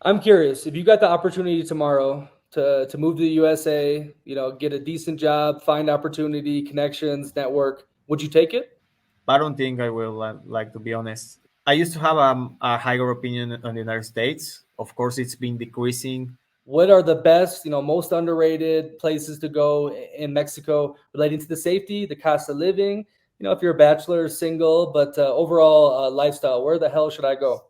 I'm curious, if you got the opportunity tomorrow to move to the USA, get a decent job, find opportunity, connections, network, would you take it? I don't think I will, like, to be honest. I used to have a higher opinion on the United States. Of course, it's been decreasing. What are the best, most underrated places to go in Mexico relating to the safety, the cost of living? If you're a bachelor, single, but overall lifestyle, where the hell should I go?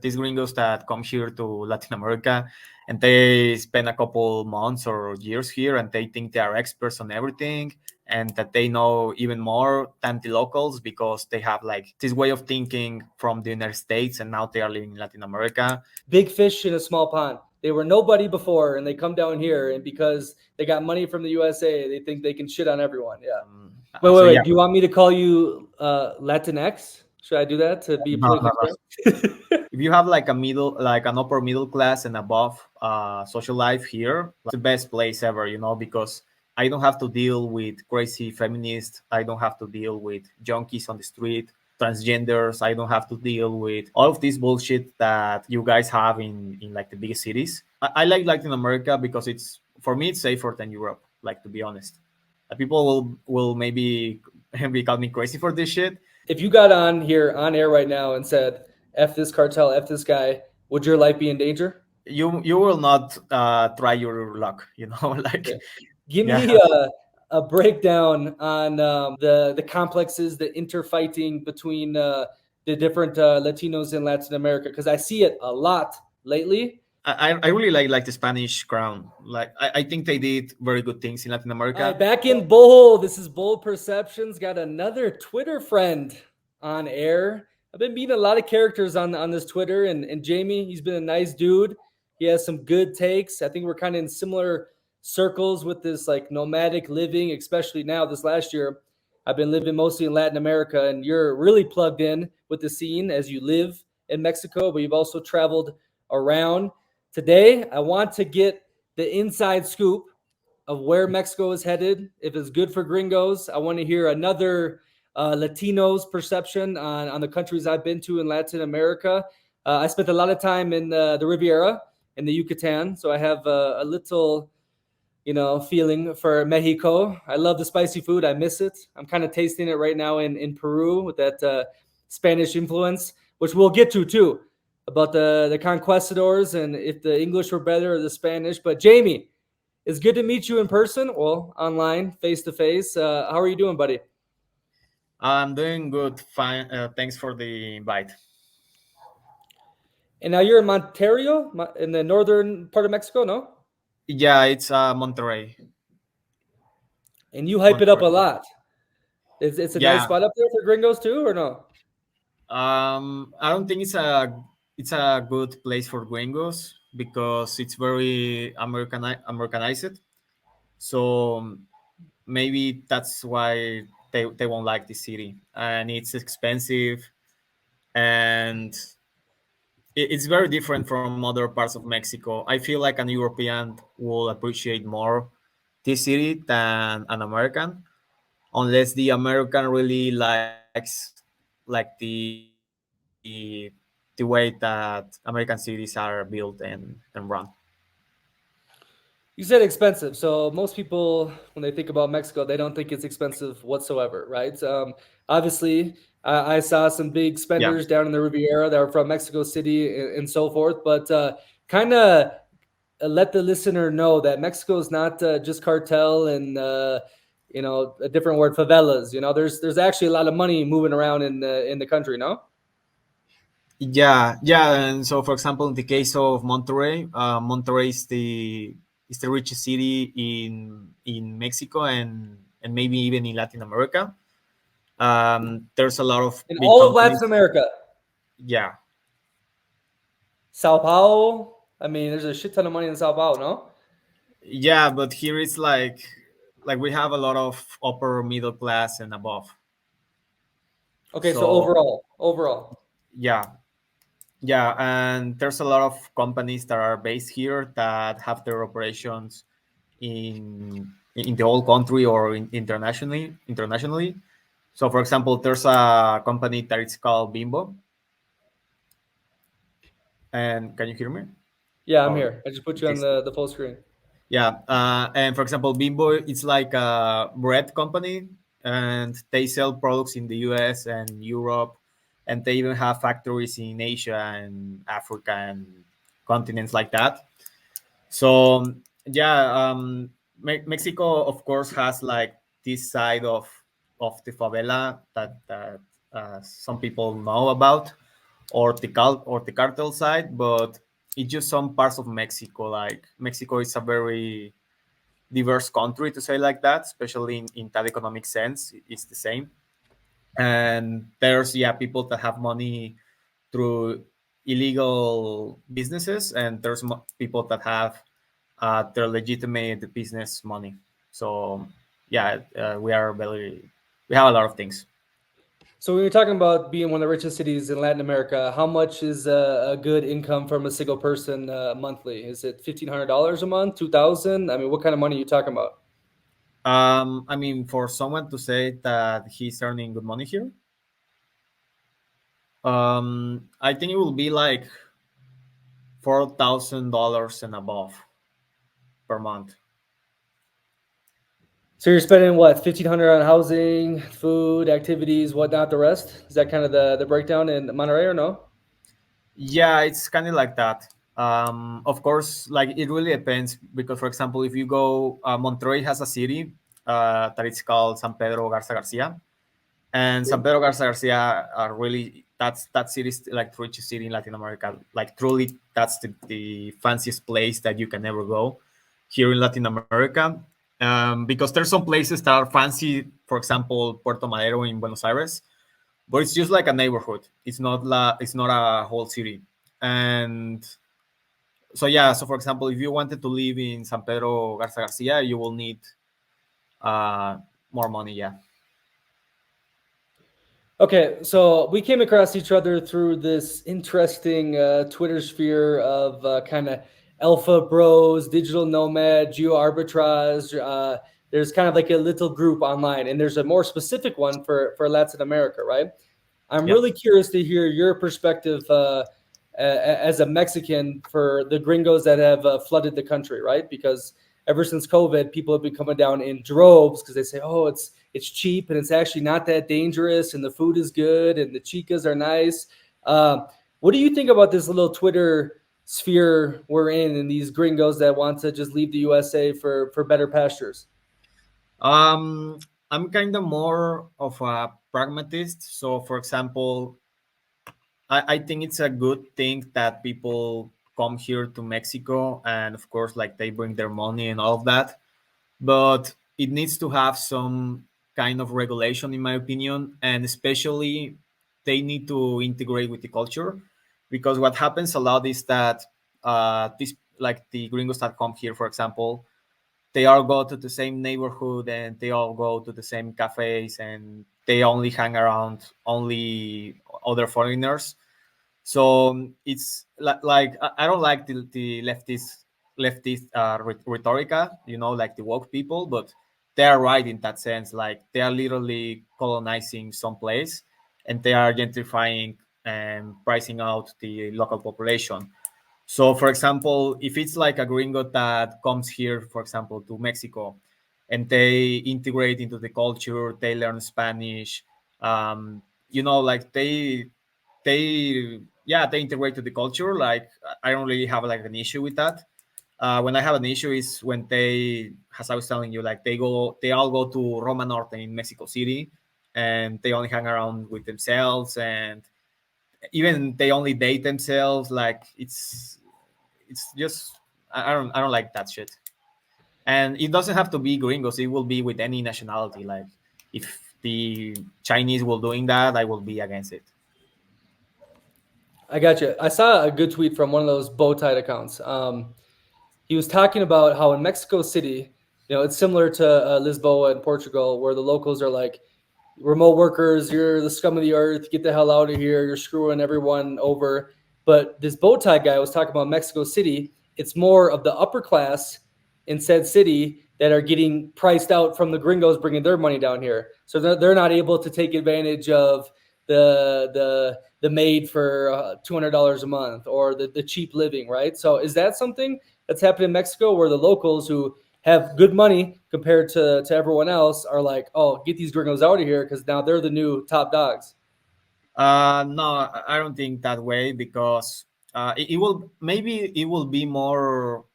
These gringos that come here to Latin America and they spend a couple months or years here and they think they are experts on everything and that they know even more than the locals because they have like this way of thinking from the United States and now they are living in Latin America. Big fish in a small pond. They were nobody before, and they come down here, and because they got money from the USA, they think they can shit on everyone. Yeah. Wait, So wait, yeah, wait. Do you want me to call you Latinx? Should I do that to be no, no, politically no. correct? If you have like like an upper middle class and above social life here, it's the best place ever, because I don't have to deal with crazy feminists. I don't have to deal with junkies on the street, transgenders. I don't have to deal with all of this bullshit that you guys have in like the biggest cities. I like Latin America because it's, for me, it's safer than Europe, like, to be honest. People will maybe be call me crazy for this shit. If you got on here on air right now and said "F this cartel, F this guy," would your life be in danger? You will not try your luck, like. Okay. Give Yeah. me a breakdown on the complexes, the interfighting between the different Latinos in Latin America, because I see it a lot lately. I really like the Spanish crown. Like I think they did very good things in Latin All right, America. back in Bold. This is Bold Perceptions. Got another Twitter friend on air. I've been meeting a lot of characters on this Twitter, and Jamie, he's been a nice dude. He has some good takes. I think we're kind of in similar circles with this like nomadic living, especially now this last year. I've been living mostly in Latin America, and you're really plugged in with the scene as you live in Mexico, but you've also traveled around. Today, I want to get the inside scoop of where Mexico is headed. If it's good for gringos, I want to hear another Latinos perception on the countries I've been to in Latin America. I spent a lot of time in the Riviera in the Yucatan, so I have a little, feeling for Mexico. I love the spicy food. I miss it. I'm kind of tasting it right now in Peru with that Spanish influence, which we'll get to too, about the conquistadors and if the English were better or the Spanish. But Jamie, it's good to meet you in person. Well, online, face to face. How are you doing, buddy? I'm doing good. Fine. Thanks for the invite. And now you're in Monterio, in the northern part of Mexico, no? Yeah, it's Monterrey. And you hype it up a Monterrey. lot. It's a nice Yeah. spot up there for gringos too, or no? I don't think it's a good place for gringos because it's very Americanized. So maybe that's why they won't like the city, and it's expensive, and it's very different from other parts of Mexico. I feel like an European will appreciate more this city than an American, unless the American really likes like the way that American cities are built and run. You said expensive. So most people, when they think about Mexico, they don't think it's expensive whatsoever, right? Obviously, I saw some big Yeah. spenders down in the Riviera that are from Mexico City and so forth. But kind of let the listener know that Mexico is not just cartel and a different word, favelas. There's actually a lot of money moving around in the country. No. Yeah. And so, for example, in the case of Monterrey, Monterrey is the richest city in Mexico and maybe even in Latin America. There's a lot of In big all of Latin companies. America, Yeah, Sao Paulo. I mean, there's a shit ton of money in Sao Paulo. No. yeah, but here it's like we have a lot of upper middle class and above. Okay, so So overall. yeah, yeah, and there's a lot of companies that are based here that have their operations in the whole country or internationally. So, for example, there's a company that it's called Bimbo. And can you hear me? Yeah, I'm or here. I just put you on this. the full screen. Yeah, and for example, Bimbo, it's like a bread company, and they sell products in the U.S. and Europe, and they even have factories in Asia and Africa and continents like that. So yeah, Mexico, of course, has like this side of the favela that some people know about, or the cartel side, but it's just some parts of Mexico. Like Mexico is a very diverse country, to say like that, especially in that economic sense. It's the same, and there's, yeah, people that have money through illegal businesses, and there's people that have their legitimate business money. So yeah, we have a lot of things. So when you're talking about being one of the richest cities in Latin America, how much is a good income from a single person monthly? Is it $1,500 a month, 2,000? I mean, what kind of money are you talking about? I mean, for someone to say that he's earning good money here, I think it will be like $4,000 and above per month. So you're spending what, 1,500 on housing, food, activities, whatnot, the rest? Is that kind of the breakdown in Monterrey or no? Yeah, it's kind of like that. Of course, like it really depends because, for example, if you go, Monterrey has a city that it's called San Pedro Garza Garcia, and San Pedro Garza Garcia are really, that city is like the richest city in Latin America. Like truly, that's the fanciest place that you can ever go here in Latin America. Because there's some places that are fancy, for example, Puerto Madero in Buenos Aires, but it's just like a neighborhood. It's not a whole city. And so yeah, so for example, if you wanted to live in San Pedro Garza Garcia, you will need uh, more money. Yeah. Okay, so we came across each other through this interesting Twitter sphere of kind of alpha bros, digital nomad, geo arbitrage. There's kind of like a little group online, and there's a more specific one for Latin America, right? I'm Yeah. really curious to hear your perspective as a Mexican for the gringos that have flooded the country, right? Because ever since COVID, people have been coming down in droves because they say, "Oh, it's cheap and it's actually not that dangerous, and the food is good and the chicas are nice." Uh, what do you think about this little Twitter sphere we're in, and these gringos that want to just leave the USA for better pastures? Um, I'm kind of more of a pragmatist. So, for example, I think it's a good thing that people come here to Mexico, and of course, like they bring their money and all of that. But it needs to have some kind of regulation, in my opinion, and especially they need to integrate with the culture, because what happens a lot is that this, like the gringos that come here, for example, they all go to the same neighborhood and they all go to the same cafes, and they only hang around only other foreigners. So it's like I don't like the leftist rhetorica, like the woke people, but they are right in that sense. Like they are literally colonizing some place, and they are gentrifying and pricing out the local population. So, for example, if it's like a gringo that comes here, for example, to Mexico, and they integrate into the culture, they learn Spanish, like they integrate to the culture. Like I don't really have like an issue with that. When I have an issue is when they, as I was telling you, like they all go to Roma Norte in Mexico City, and they only hang around with themselves, and even they only date themselves. Like it's just I don't like that shit. And it doesn't have to be gringos, it will be with any nationality. Like if the Chinese will doing that, I will be against it. I got you. I saw a good tweet from one of those bow tied accounts. He was talking about how in Mexico City, it's similar to Lisboa in Portugal, where the locals are like, remote workers, you're the scum of the earth, get the hell out of here, you're screwing everyone over. But this bow tie guy was talking about Mexico City. It's more of the upper class in said city that are getting priced out from the gringos bringing their money down here. So they're not able to take advantage of the maid for $200 a month, or the cheap living, right? So is that something that's happening in Mexico, where the locals who have good money compared to everyone else are like, oh, get these gringos out of here because now they're the new top dogs? No, I don't think that way because it will maybe it will be more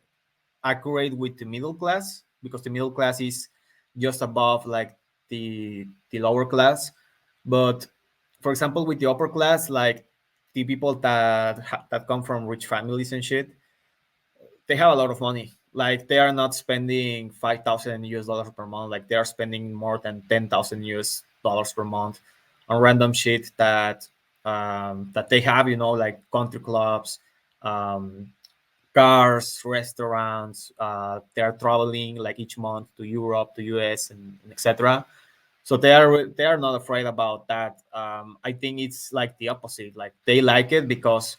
accurate with the middle class because the middle class is just above like the lower class. But for example, with the upper class, like the people that come from rich families and shit, they have a lot of money. Like they are not spending 5,000 US dollars per month. Like they are spending more than 10,000 US dollars per month on random shit that they have. You know, like country clubs, um, cars, restaurants. They are traveling like each month to Europe, to US, and etc. So they are not afraid about that. I think it's like the opposite. Like they like it because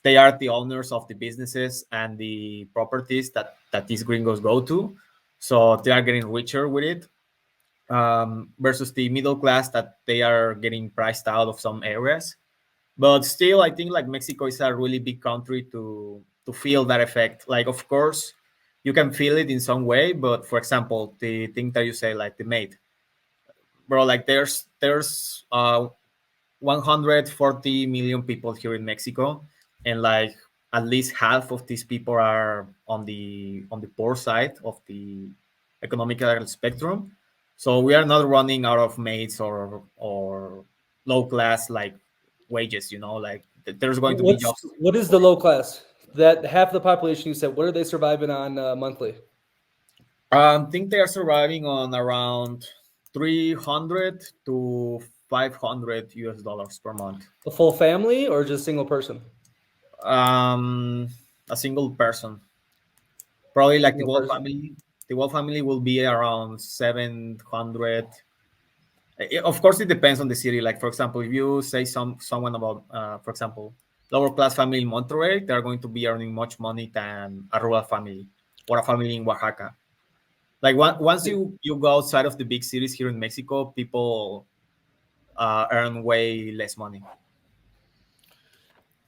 they are the owners of the businesses and the properties that these gringos go to. So they are getting richer with it. Versus the middle class that they are getting priced out of some areas. But still, I think like Mexico is a really big country to feel that effect. Like, of course, you can feel it in some way. But for example, the thing that you say, like the maid, bro, like there's 140 million people here in Mexico, and like at least half of these people are on the poor side of the economical spectrum. So we are not running out of maids or low class like wages. Like there's going to be jobs. What is the low class? That half the population you said, what are they surviving on monthly? I think they are surviving on around 300 to 500 US dollars per month. A full family or just single person? Um, a single person. Probably like the Single whole person. family. The whole family will be around 700. Of course, it depends on the city. Like for example, if you say someone about, for example, lower class family in Monterrey, they are going to be earning much money than a rural family or a family in Oaxaca. Like once you go outside of the big cities here in Mexico, people earn way less money.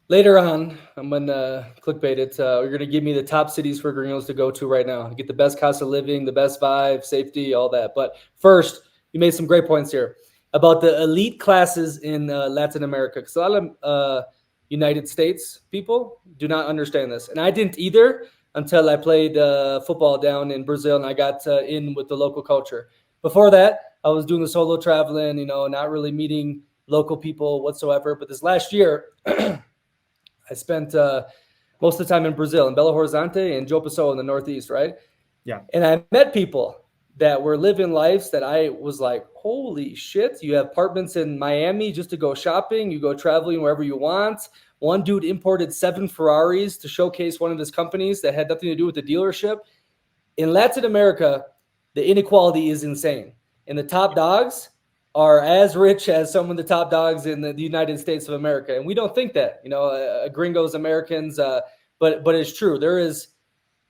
Later on, I'm gonna clickbait it. You're gonna give me the top cities for Gringos to go to right now. Get the best cost of living, the best vibe, safety, all that. But first, you made some great points here about the elite classes in Latin America. Because a lot of United States people do not understand this, and I didn't either until I played football down in Brazil and I got in with the local culture. Before that, I was doing the solo traveling, not really meeting local people whatsoever. But this last year, I spent most of the time in Brazil, in Belo Horizonte and João Pessoa in the Northeast, right? Yeah. And I met people that were living lives that I was like, holy shit, you have apartments in Miami just to go shopping, you go traveling wherever you want. One dude imported 7 Ferraris to showcase one of his companies that had nothing to do with the dealership. In Latin America, the inequality is insane. And the top dogs are as rich as some of the top dogs in the United States of America. And we don't think that, gringos, Americans, but it's true. There is,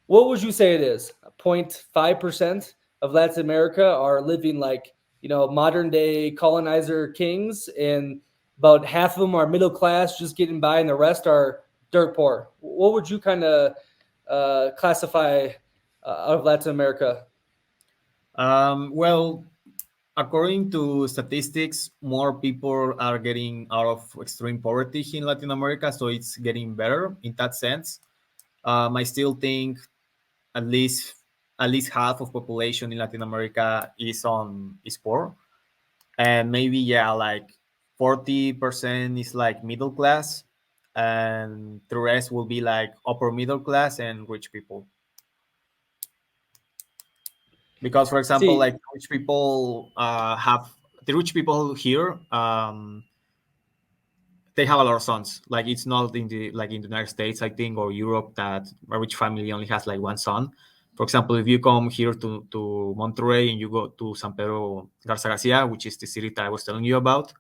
what would you say it is? 0.5% of Latin America are living like, modern day colonizer kings, and about half of them are middle class, just getting by, and the rest are dirt poor. What would you kind of classify out of Latin America? Well, according to statistics, more people are getting out of extreme poverty in Latin America, so it's getting better in that sense. I still think at least at least half of population in Latin America is poor, and maybe yeah, like 40% is like middle class, and the rest will be like upper middle class and rich people. Because for example, See, like rich people have the rich people here, they have a lot of sons. Like it's not in the United States, I think, or Europe, that a rich family only has like one son. For example, if you come here to Monterrey and you go to San Pedro Garza Garcia, which is the city that I was telling you about,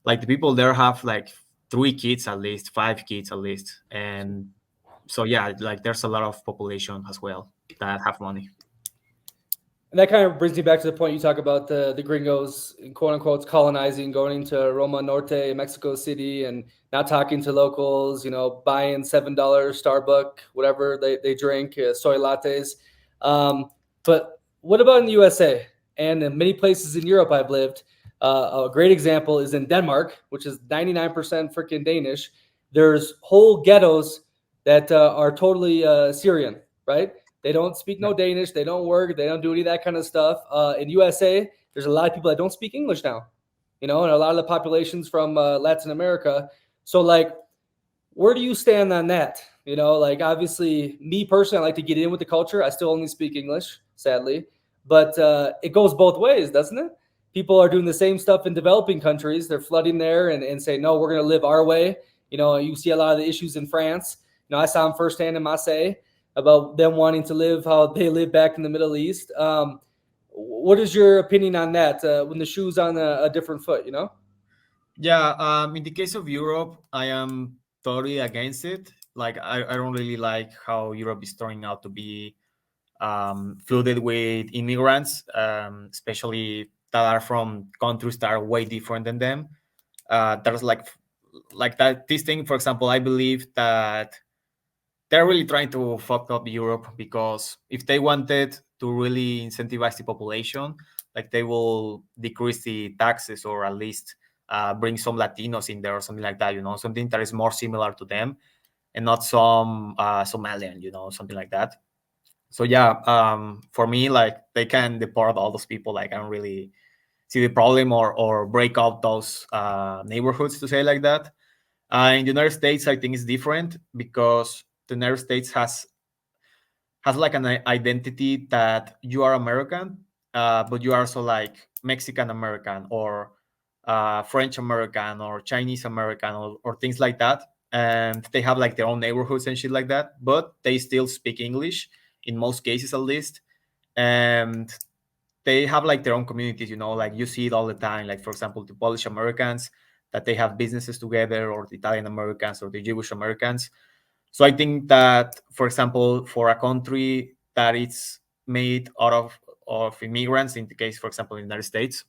like the people there have like 3 kids at least, 5 kids at least. And so yeah, like there's a lot of population as well that have money. And that kind of brings me back to the point you talk about the gringos, quote unquote, colonizing, going into Roma Norte, Mexico City, and not talking to locals, buying $7 Starbucks, whatever they drink, soy lattes. But what about in the USA and in many places in Europe I've lived? A great example is in Denmark, which is 99% freaking Danish. There's whole ghettos that are totally Syrian, right? They don't speak no Danish. They don't work. They don't do any of that kind of stuff. In USA, there's a lot of people that don't speak English now, and a lot of the population's from Latin America. So, like, where do you stand on that? Like, obviously, me personally, I like to get in with the culture. I still only speak English, sadly, but it goes both ways, doesn't it? People are doing the same stuff in developing countries. They're flooding there and say, no, we're going to live our way. You see a lot of the issues in France. I saw them firsthand in Marseille about them wanting to live how they live back in the Middle East. What is your opinion on that when the shoe's on a different foot, Yeah, in the case of Europe, I am totally against it. Like, I don't really like how Europe is turning out to be flooded with immigrants, especially that are from countries that are way different than them. There's like that this thing, for example, I believe that they're really trying to fuck up Europe, because if they wanted to really incentivize the population, like, they will decrease the taxes, or at least bring some Latinos in there or something like that, something that is more similar to them, and not some Somalian, something like that. So yeah, for me, like, they can deport all those people. Like, I don't really see the problem, or break out those neighborhoods, to say like that. In the United States, I think it's different, because the United States has like an identity that you are American, but you are also like Mexican American, or French American, or Chinese American, or things like that. And they have like their own neighborhoods and shit like that, but they still speak English in most cases, at least. And they have like their own communities, like, you see it all the time. Like, for example, the Polish Americans, that they have businesses together, or the Italian Americans, or the Jewish Americans. So I think that, for example, for a country that it's made out of immigrants, in the case, for example, in the United States,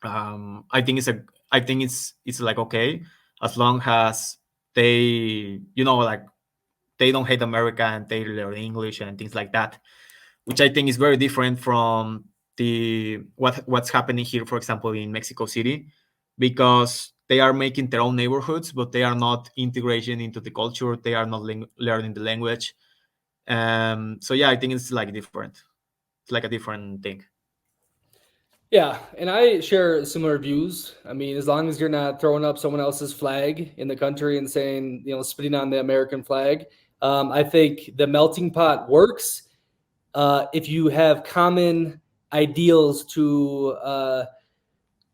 I think it's like, okay, as long as they, like, they don't hate America, and they learn English and things like that, which I think is very different from what's happening here, for example, in Mexico City, because they are making their own neighborhoods, but they are not integrating into the culture. They are not learning the language. So yeah, I think it's like different. It's like a different thing. Yeah, and I share similar views. I mean, as long as you're not throwing up someone else's flag in the country and saying, spitting on the American flag, I think the melting pot works if you have common ideals to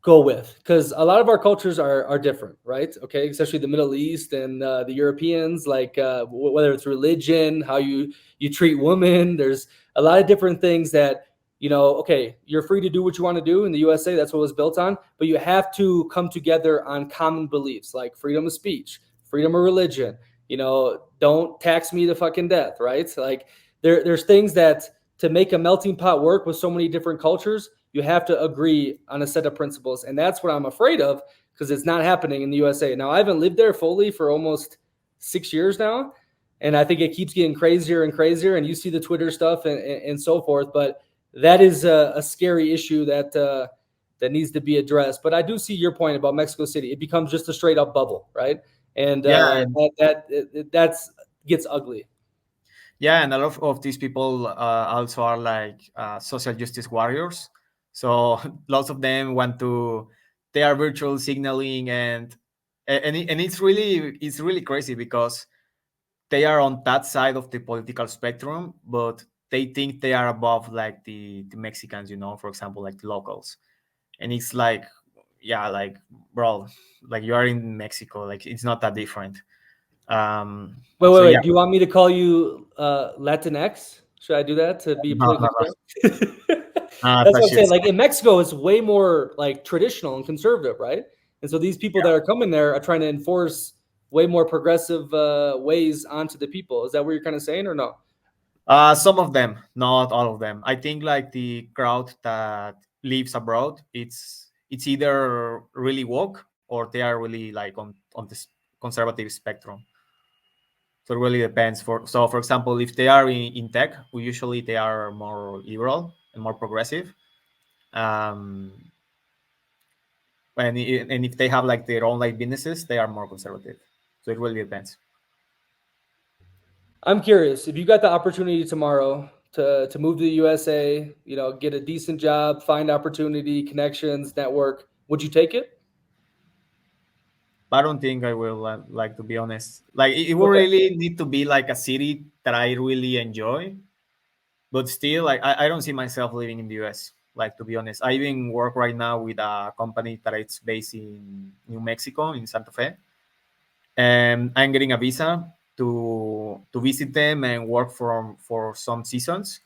go with, because a lot of our cultures are different, right? Okay, especially the Middle East and the Europeans, like whether it's religion, how you treat women. There's a lot of different things that, okay, you're free to do what you want to do in the USA. That's what it was built on, but you have to come together on common beliefs like freedom of speech, freedom of religion. Don't tax me to fucking death, right? Like, there's things that, to make a melting pot work with so many different cultures, you have to agree on a set of principles. And that's what I'm afraid of, because it's not happening in the USA. Now, I haven't lived there fully for almost 6 years now. And I think it keeps getting crazier and crazier. And you see the Twitter stuff and so forth. But that is a scary issue that needs to be addressed. But I do see your point about Mexico City. It becomes just a straight up bubble, right? And Yeah, that's gets ugly. yeah, and a lot of these people also are like social justice warriors. So lots of them want to. They are virtual signaling, and it's really crazy, because they are on that side of the political spectrum, but they think they are above like the Mexicans, for example, like the locals. And it's like, yeah, like, bro, like, you are in Mexico, like, it's not that different. Wait, wait, So yeah, wait. Do you want me to call you Latinx? Should I do that to be no, no, politically correct? no, That's that what I'm saying. shit's Like, in Mexico, it's way more like traditional and conservative, right? And so these people that are coming there are trying to enforce way more progressive ways onto the people. Is that what you're kind of saying, or no? Some of them, not all of them. I think like the crowd that lives abroad, it's either really woke or they are really like on this conservative spectrum. So it really depends. For example, if they are in tech, we usually they are more liberal and more progressive. Um, and if they have like their own like businesses, they are more conservative. So it really depends. I'm curious if you got the opportunity tomorrow to move to the USA, get a decent job, find opportunity, connections, network. Would you take it? I don't think I will like to be honest. Like it will Okay. really need to be like a city that I really enjoy. But still, like I don't see myself living in the US. Like to be honest, I even work right now with a company that it's based in New Mexico in Santa Fe, and I'm getting a visa to visit them and work for some seasons,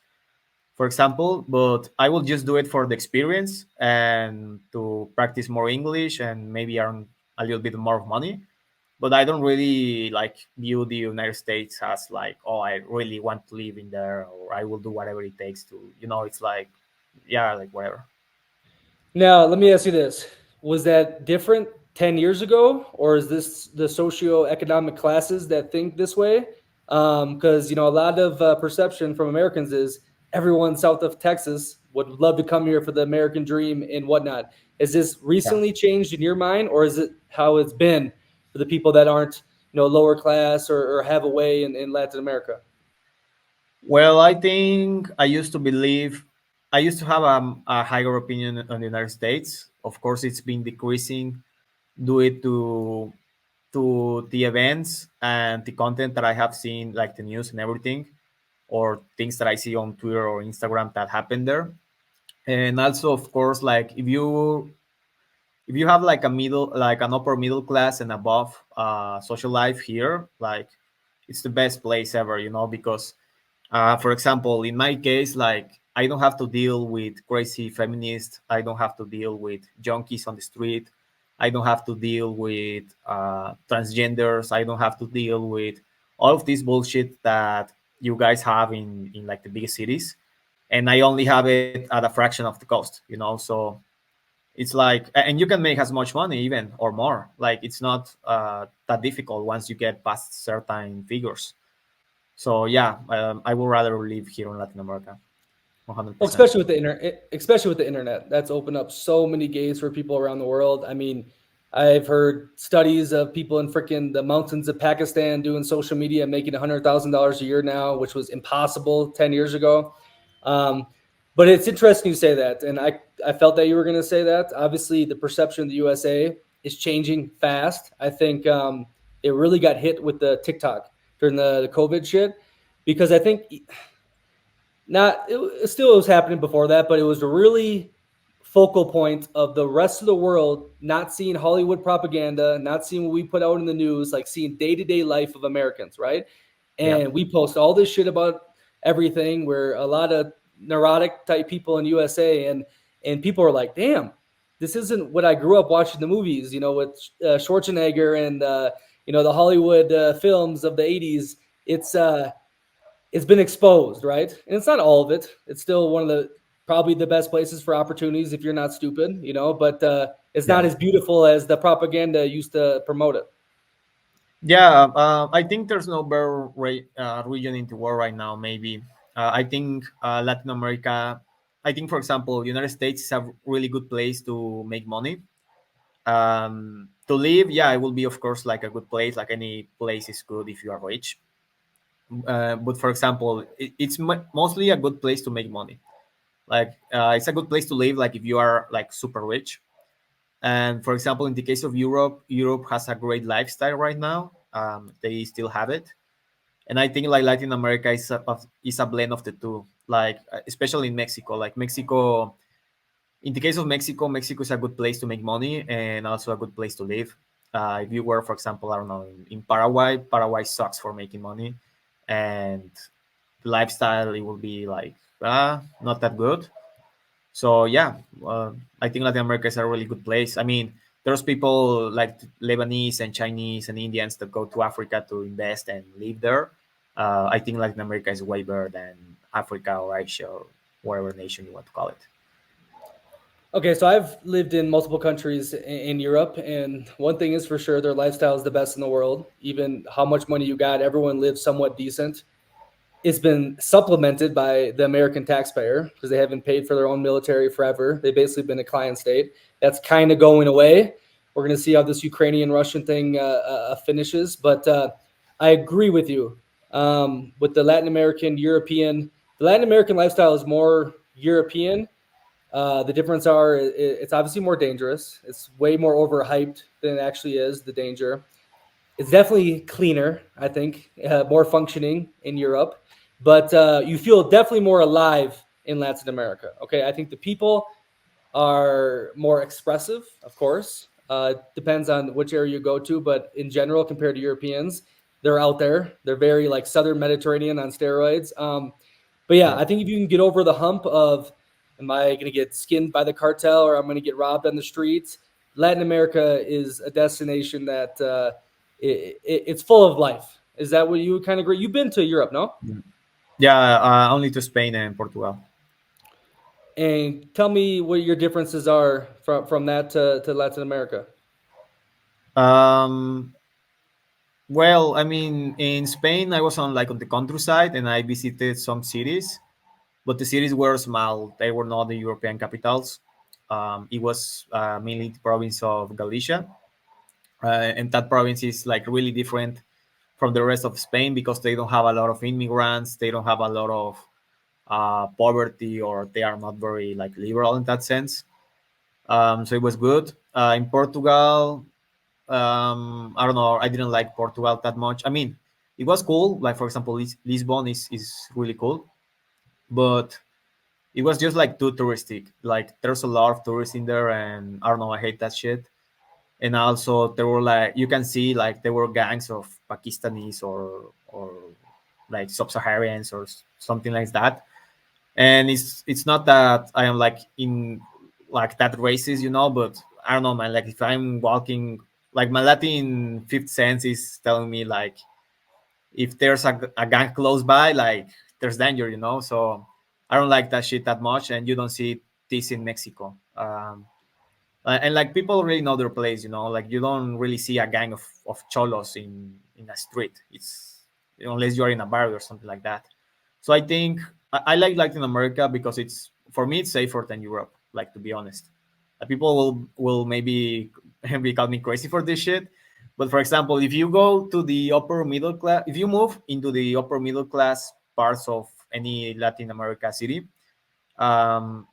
for example. But I will just do it for the experience and to practice more English and maybe earn a little bit more of money. But I don't really like view the United States as like, oh, I really want to live in there, or I will do whatever it takes to, it's like, yeah, like whatever. Now, let me ask you this. Was that different 10 years ago, or is this the socioeconomic classes that think this way? Because, a lot of perception from Americans is everyone south of Texas would love to come here for the American dream and whatnot. Has this Yeah. recently changed in your mind, or is it how it's been for the people that aren't, lower class or have a way in Latin America? Well, I think I used to have a higher opinion on the United States. Of course, it's been decreasing due it to the events and the content that I have seen, like the news and everything, or things that I see on Twitter or Instagram that happen there. And also, of course, like if you have like like an upper middle class and above social life here, like it's the best place ever, because for example, in my case, like I don't have to deal with crazy feminists. I don't have to deal with junkies on the street. I don't have to deal with transgenders. I don't have to deal with all of this bullshit that you guys have in like the biggest cities. And I only have it at a fraction of the cost. So it's like, and you can make as much money even or more. Like it's not that difficult once you get past certain figures. So yeah, I would rather live here in Latin America, Well, 100%. especially with the internet, that's opened up so many gates for people around the world. I mean, I've heard studies of people in freaking the mountains of Pakistan doing social media, making $100,000 a year now, which was impossible 10 years ago. Um, but it's interesting you say that, and I felt that you were going to say that. Obviously, the perception of the USA is changing fast. I think it really got hit with the TikTok during the COVID shit because I think not it still was happening before that, but it was a really focal point of the rest of the world not seeing Hollywood propaganda, not seeing what we put out in the news, like seeing day-to-day life of Americans, right? Yeah, And we post all this shit about everything. We're a lot of neurotic type people in USA, and people are like, damn, this isn't what I grew up watching the movies, with Schwarzenegger and the Hollywood films of the 80s. It's been exposed, right? And it's not all of it. It's still one of the probably the best places for opportunities if you're not stupid, but it's yeah, not as beautiful as the propaganda used to promote it. yeah. I think there's no better region in the world right now. Maybe I think Latin America. I think, for example, United States is a really good place to make money. To live, yeah, it will be of course like a good place. Like any place is good if you are rich. But for example, it's mostly a good place to make money. Like it's a good place to live. Like if you are like super rich. And for example, in the case of Europe, Europe has a great lifestyle right now. They still have it, and I think like Latin America is a blend of the two. Like especially in Mexico, like Mexico. In the case of Mexico, Mexico is a good place to make money and also a good place to live. If you were, for example, I don't know, in Paraguay, Paraguay sucks for making money, and the lifestyle it will be like not that good. So yeah, I think Latin America is a really good place. I mean, there's people like Lebanese and Chinese and Indians that go to Africa to invest and live there. I think Latin America is way better than Africa or Asia or whatever nation you want to call it. Okay, so I've lived in multiple countries in Europe, and one thing is for sure, their lifestyle is the best in the world. Even how much money you got, everyone lives somewhat decent. It's been supplemented by the American taxpayer because they haven't paid for their own military forever. They've basically been a client state. That's kind of going away. We're going to see how this Ukrainian Russian thing finishes. But I agree with you with the Latin American, European. The Latin American lifestyle is more European. The difference are it's obviously more dangerous. It's way more overhyped than it actually is, the danger. It's definitely cleaner, I think, more functioning in Europe, but you feel definitely more alive in Latin America. Okay, I think the people are more expressive, of course. Depends on which area you go to, but in general, compared to Europeans, they're out there. They're very like Southern Mediterranean on steroids. But yeah, Yeah. I think if you can get over the hump of, am I going to get skinned by the cartel or I'm going to get robbed on the streets? Latin America is a destination that it's full of life. Is that what you kind of agree? You've been to Europe, no? Yeah, only to Spain and Portugal. And tell me what your differences are from that to Latin America. Um, well, I mean, in Spain, I was on like on the countryside and I visited some cities, but the cities were small. They were not the European capitals. It was mainly the province of Galicia, and that province is like really different from the rest of Spain because they don't have a lot of immigrants. They don't have a lot of poverty, or they are not very like liberal in that sense. So it was good. In Portugal, I don't know. I didn't like Portugal that much. I mean, it was cool. Like for example, Lisbon is really cool, but it was just like too touristic. Like there's a lot of tourists in there, and I don't know. I hate that shit. And also there were like you can see like there were gangs of Pakistanis or like sub-Saharians or something like that. And it's not that I am like in like that racist, but I don't know, man. Like if I'm walking, like my Latin fifth sense is telling me like if there's a gang close by, like there's danger, So I don't like that shit that much, and you don't see this in Mexico. And like people really know their place, Like you don't really see a gang of cholos in a street. It's unless you're in a bar or something like that. So I think I like Latin America because it's for me it's safer than Europe. Like to be honest, people will maybe be call me crazy for this shit. But for example, if you go to the upper middle class, if you move into the upper middle class parts of any Latin America city, um,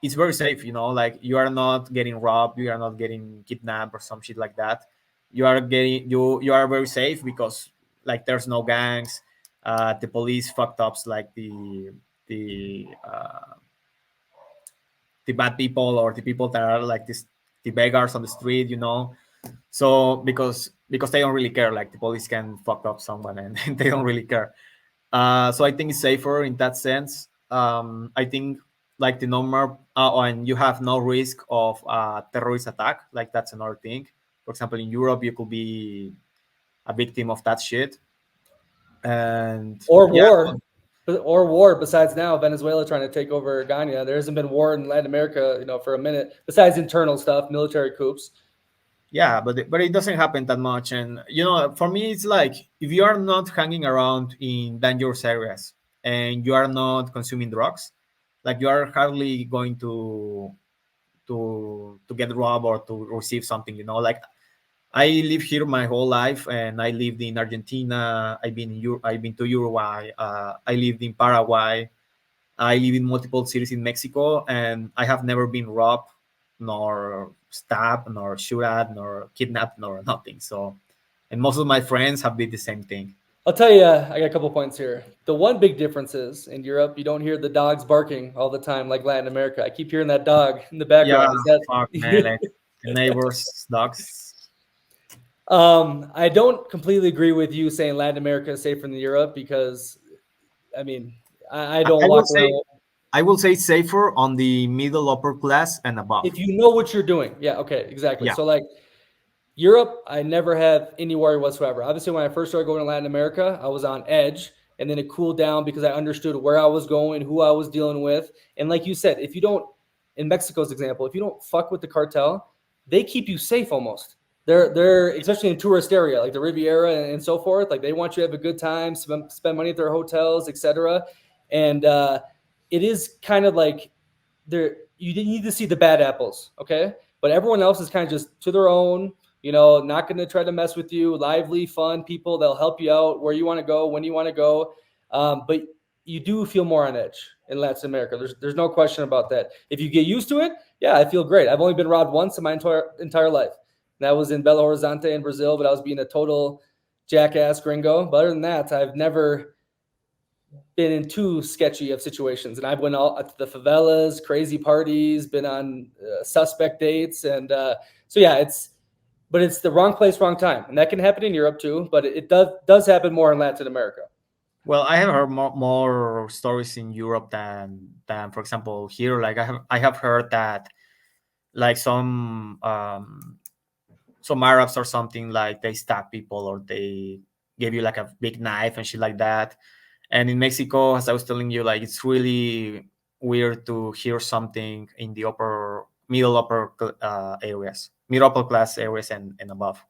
it's very safe, like you are not getting robbed, you are not getting kidnapped or some shit like that. You are very safe because like there's no gangs. The police fucked ups like the bad people or the people that are like this the beggars on the street, so because they don't really care, like the police can fuck up someone and they don't really care. So I think it's safer in that sense. I think like the number and you have no risk of terrorist attack. Like that's another thing. For example, in Europe, you could be a victim of that shit. And Or yeah, war, or war. Besides now, Venezuela trying to take over Ghana. There hasn't been war in Latin America, for a minute. Besides internal stuff, military coups. yeah, but it doesn't happen that much. And for me, it's like if you are not hanging around in dangerous areas and you are not consuming drugs, like you are hardly going to get robbed or to receive something. Like I live here my whole life, and I lived in Argentina. I've been to Uruguay. I lived in Paraguay. I live in multiple cities in Mexico, and I have never been robbed, nor stabbed, nor shot at, nor kidnapped, nor nothing. So, and most of my friends have been the same thing. I'll tell you, I got a couple points here. The one big difference is in Europe, you don't hear the dogs barking all the time like Latin America. I keep hearing that dog in the Yeah, background. Is fuck man, that? like the neighbors' dogs. I don't completely agree with you saying Latin America is safer than Europe because, I mean, I don't I will walk say around. I will say safer on the middle upper class and above. If you know what you're doing, yeah, okay, exactly. Yeah. So like Europe, I never have any worry whatsoever. Obviously, when I first started going to Latin America, I was on edge, and then it cooled down because I understood where I was going, who I was dealing with. And like you said, if you don't, in Mexico's example, if you don't fuck with the cartel, they keep you safe almost. They're especially in tourist area like the Riviera and so forth. Like they want you to have a good time, spend money at their hotels, etc. And it is kind of like there you need to see the bad apples, okay? But everyone else is kind of just to their own, not going to try to mess with you. Lively, fun people. They'll help you out where you want to go, when you want to go. But you do feel more on edge in Latin America. There's no question about that. If you get used to it, yeah, I feel great. I've only been robbed once in my entire life. And that was in Belo Horizonte in Brazil, but I was being a total jackass gringo. But other than that, I've never been in too sketchy of situations, and I've went all to the favelas, crazy parties, been on suspect dates, and so yeah, it's the wrong place, wrong time, and that can happen in Europe too, but it does happen more in Latin America. Well, I have heard more stories in Europe than, for example, here. Like I have heard that like some Arabs or something, like they stab people or they give you like a big knife and shit like that. And in Mexico, as I was telling you, like it's really weird to hear something in the middle upper areas, middle upper class areas and above.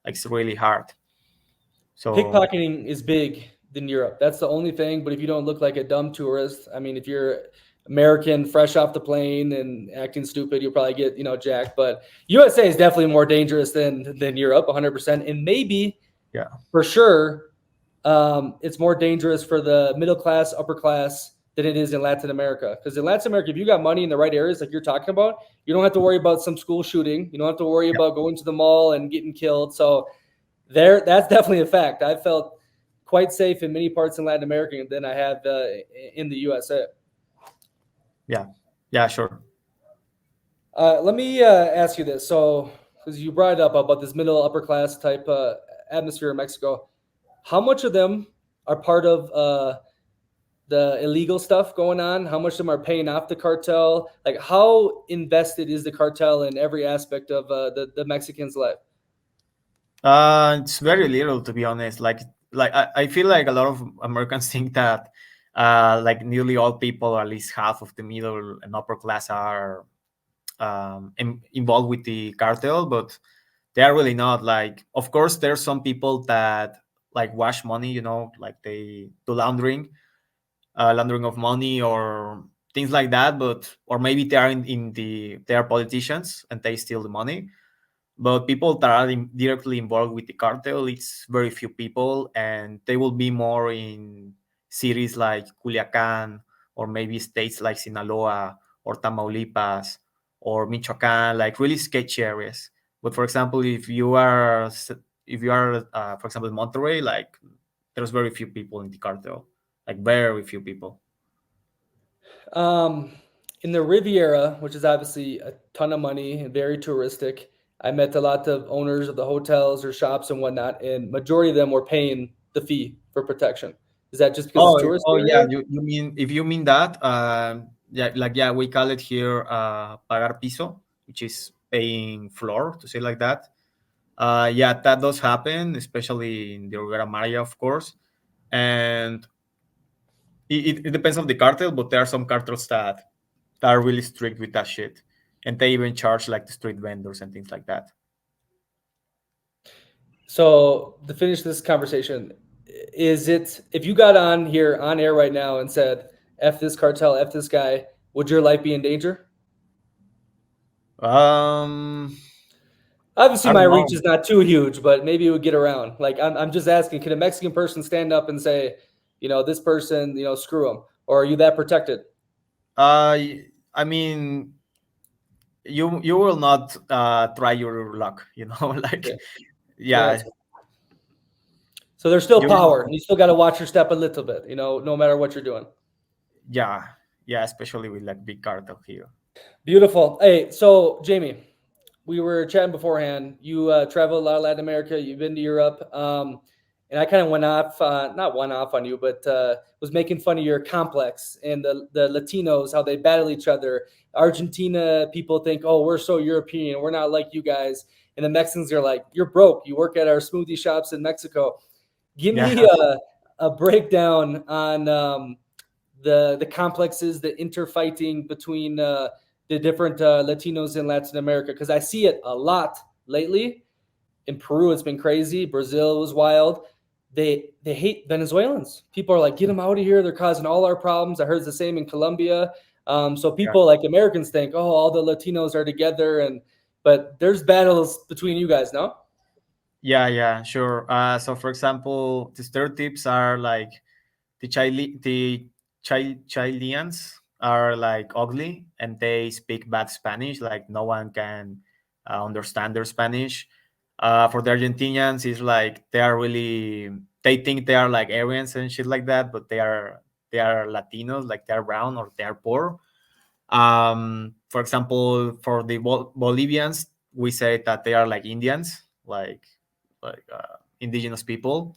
Like it's really hard. So Pickpocketing is big in Europe. That's the only thing. But if you don't look like a dumb tourist, I mean, if you're American, fresh off the plane and acting stupid, you'll probably get jacked. But USA is definitely more dangerous than Europe, 100%. And maybe yeah. for sure, it's more dangerous for the middle class, upper class than it is in Latin America. Because in Latin America, if you got money in the right areas, like you're talking about, you don't have to worry about some school shooting. You don't have to worry about going to the mall and getting killed. So that's definitely a fact. I felt quite safe in many parts in Latin America than I have in the USA. Yeah. Yeah, sure. Let me ask you this. So, because you brought it up about this middle upper class type atmosphere in Mexico, how much of them are part of the illegal stuff going on? How much of them are paying off the cartel? Like, how invested is the cartel in every aspect of the Mexicans' life? It's very little, to be honest. Like I feel like a lot of Americans think that like nearly all people, or at least half of the middle and upper class, are involved with the cartel, but they are really not. Like, of course, there's some people that like wash money, like they do laundering of money or things like that. But or maybe they are they are politicians and they steal the money. But people that are directly involved with the cartel, it's very few people, and they will be more in cities like Culiacan, or maybe states like Sinaloa or Tamaulipas or Michoacan, like really sketchy areas. But for example, if you are for example, in Monterrey, like there's very few people in the cartel, like very few people. Um, in the Riviera, which is obviously a ton of money and very touristic, I met a lot of owners of the hotels or shops and whatnot, and majority of them were paying the fee for protection. Is that just because it's Oh, tourist oh yeah. area? You mean, if you mean that, yeah, like yeah, we call it here pagar piso, which is paying floor, to say like that. Yeah, that does happen, especially in the Rivera Maya, of course, and it depends on the cartel, but there are some cartels that are really strict with that shit, and they even charge like the street vendors and things like that. So to finish this conversation, is it if you got on here on air right now and said "F this cartel, F this guy," would your life be in danger? Um, Obviously, I my don't reach know. is not too huge, but maybe it would get around. Like I'm just asking, can a Mexican person stand up and say, this person, screw him, or are you that protected? I mean, you will not try your luck, like Okay, yeah, gotcha. So there's still you power, and you still got to watch your step a little bit, no matter what you're doing. yeah, yeah, especially with like big cartel here. Beautiful. Hey, so Jamie, we were chatting beforehand. You travel a lot of Latin America. You've been to Europe, and I kind of went off, not went off on you, but was making fun of your complex and the Latinos, how they battle each other. Argentina people think, oh, we're so European, we're not like you guys. and the Mexicans are like, "You're broke. You work at our smoothie shops in Mexico." Give me Yeah, a breakdown on the complexes, the interfighting between the different Latinos in Latin America, because I see it a lot lately. In Peru, it's been crazy. Brazil was wild. They hate Venezuelans. People are like, get them out of here. They're causing all our problems. I heard it's the same in Colombia. So yeah, people like Americans think, oh, all the Latinos are together, and but there's battles between you guys, no? yeah, sure. So for example, the stereotypes are like the Chileans are like ugly and they speak bad Spanish, like no one can understand their Spanish. For the Argentinians, it's like they are really, they think they are like Aryans and shit like that, but they are Latinos, like they are brown or they are poor. For example, for the Bolivians, we say that they are like Indians, like indigenous people.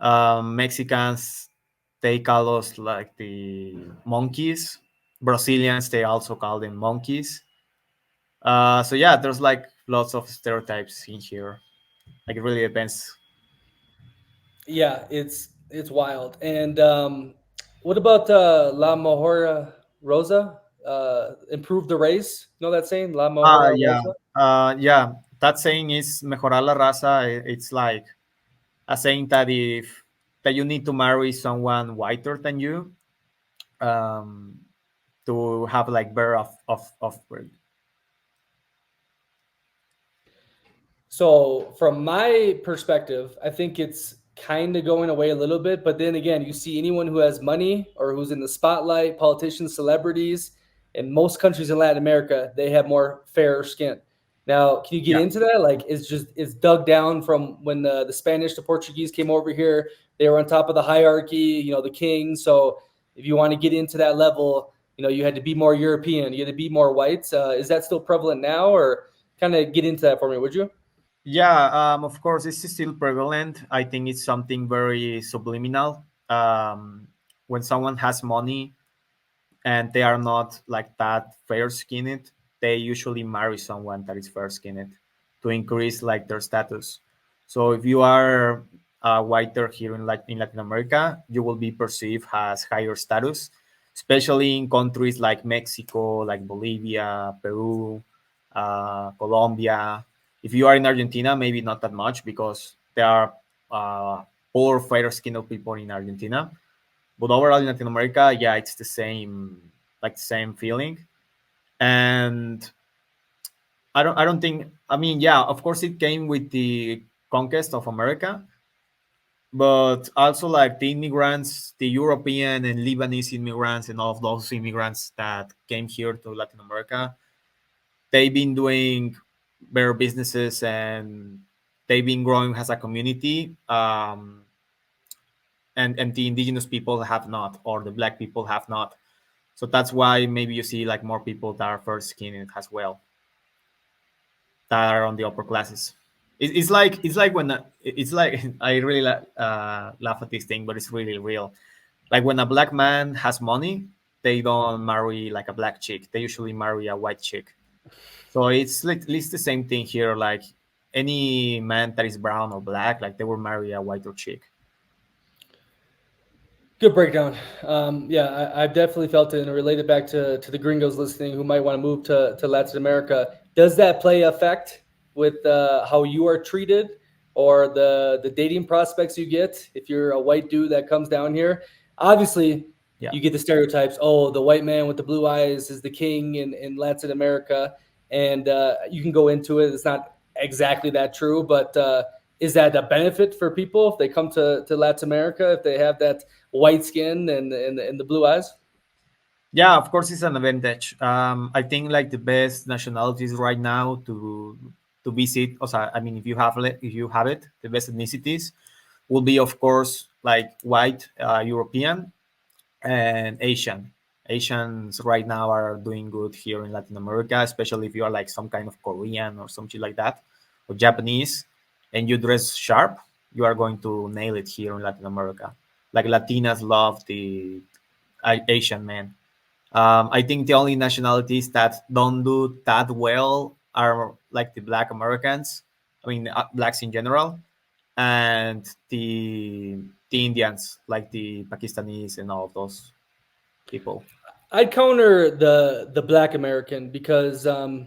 Mexicans, they call us like the monkeys. Brazilians, they also call them monkeys. So yeah, there's like lots of stereotypes in here. Like it really depends. Yeah, it's wild. And what about La Mejora Rosa? Improve the race. You know that saying, La Mejora Yeah, Rosa? yeah. That saying is mejorar la raza. It's like a saying that if that you need to marry someone whiter than you, um, to have like better of. So, from my perspective, I think it's kind of going away a little bit. But then again, you see anyone who has money or who's in the spotlight, politicians, celebrities, in most countries in Latin America, they have more fair skin. Now, can you get Yeah. into that? Like, it's dug down from when the Spanish, the Portuguese came over here. They were on top of the hierarchy, the king. So, if you want to get into that level, you had to be more European, you had to be more white. Is that still prevalent now, or kind of get into that for me? Would you? Yeah, of course, it's still prevalent. I think it's something very subliminal. When someone has money and they are not like that fair skinned, they usually marry someone that is fair skinned to increase like their status. So if you are whiter here in Latin America, you will be perceived as higher status, especially in countries like Mexico, like Bolivia, Peru, Colombia. If you are in Argentina, maybe not that much because there are poor fair skinned people in Argentina, but overall in Latin America, yeah, it's the same, like the same feeling. And I don't think. I mean, yeah, of course it came with the conquest of America, but also like the immigrants, the European and Lebanese immigrants, and all of those immigrants that came here to Latin America, they've been doing better businesses and they've been growing as a community. And the indigenous people have not, or the black people have not. So that's why maybe you see like more people that are first skinned as well, that are on the upper classes. It's like when it's like I really laugh at this thing, but it's really real. Like when a black man has money, they don't marry like a black chick. They usually marry a white chick. So it's like at least the same thing here. Like any man that is brown or black, like they will marry a white or chick. Good breakdown. Yeah, I've definitely felt it and related back to the gringos listening who might want to move to Latin America. Does that play effect with how you are treated or the dating prospects you get if you're a white dude that comes down here? Obviously, Yeah. you get the stereotypes. Oh, the white man with the blue eyes is the king in Latin America, and you can go into it. It's not exactly that true, but is that a benefit for people if they come to Latin America if they have that white skin and the blue eyes? Yeah, of course, it's an advantage. I think like the best nationalities right now to visit. Also, I mean, if you have it, the best ethnicities will be, of course, like white, European, and Asian. Asians right now are doing good here in Latin America, especially if you are like some kind of Korean or something like that, or Japanese, and you dress sharp, you are going to nail it here in Latin America. Like Latinas love the Asian man. I think the only nationalities that don't do that well are like the Black Americans. I mean, blacks in general, and the Indians, like the Pakistanis and all of those people. I'd counter the black American because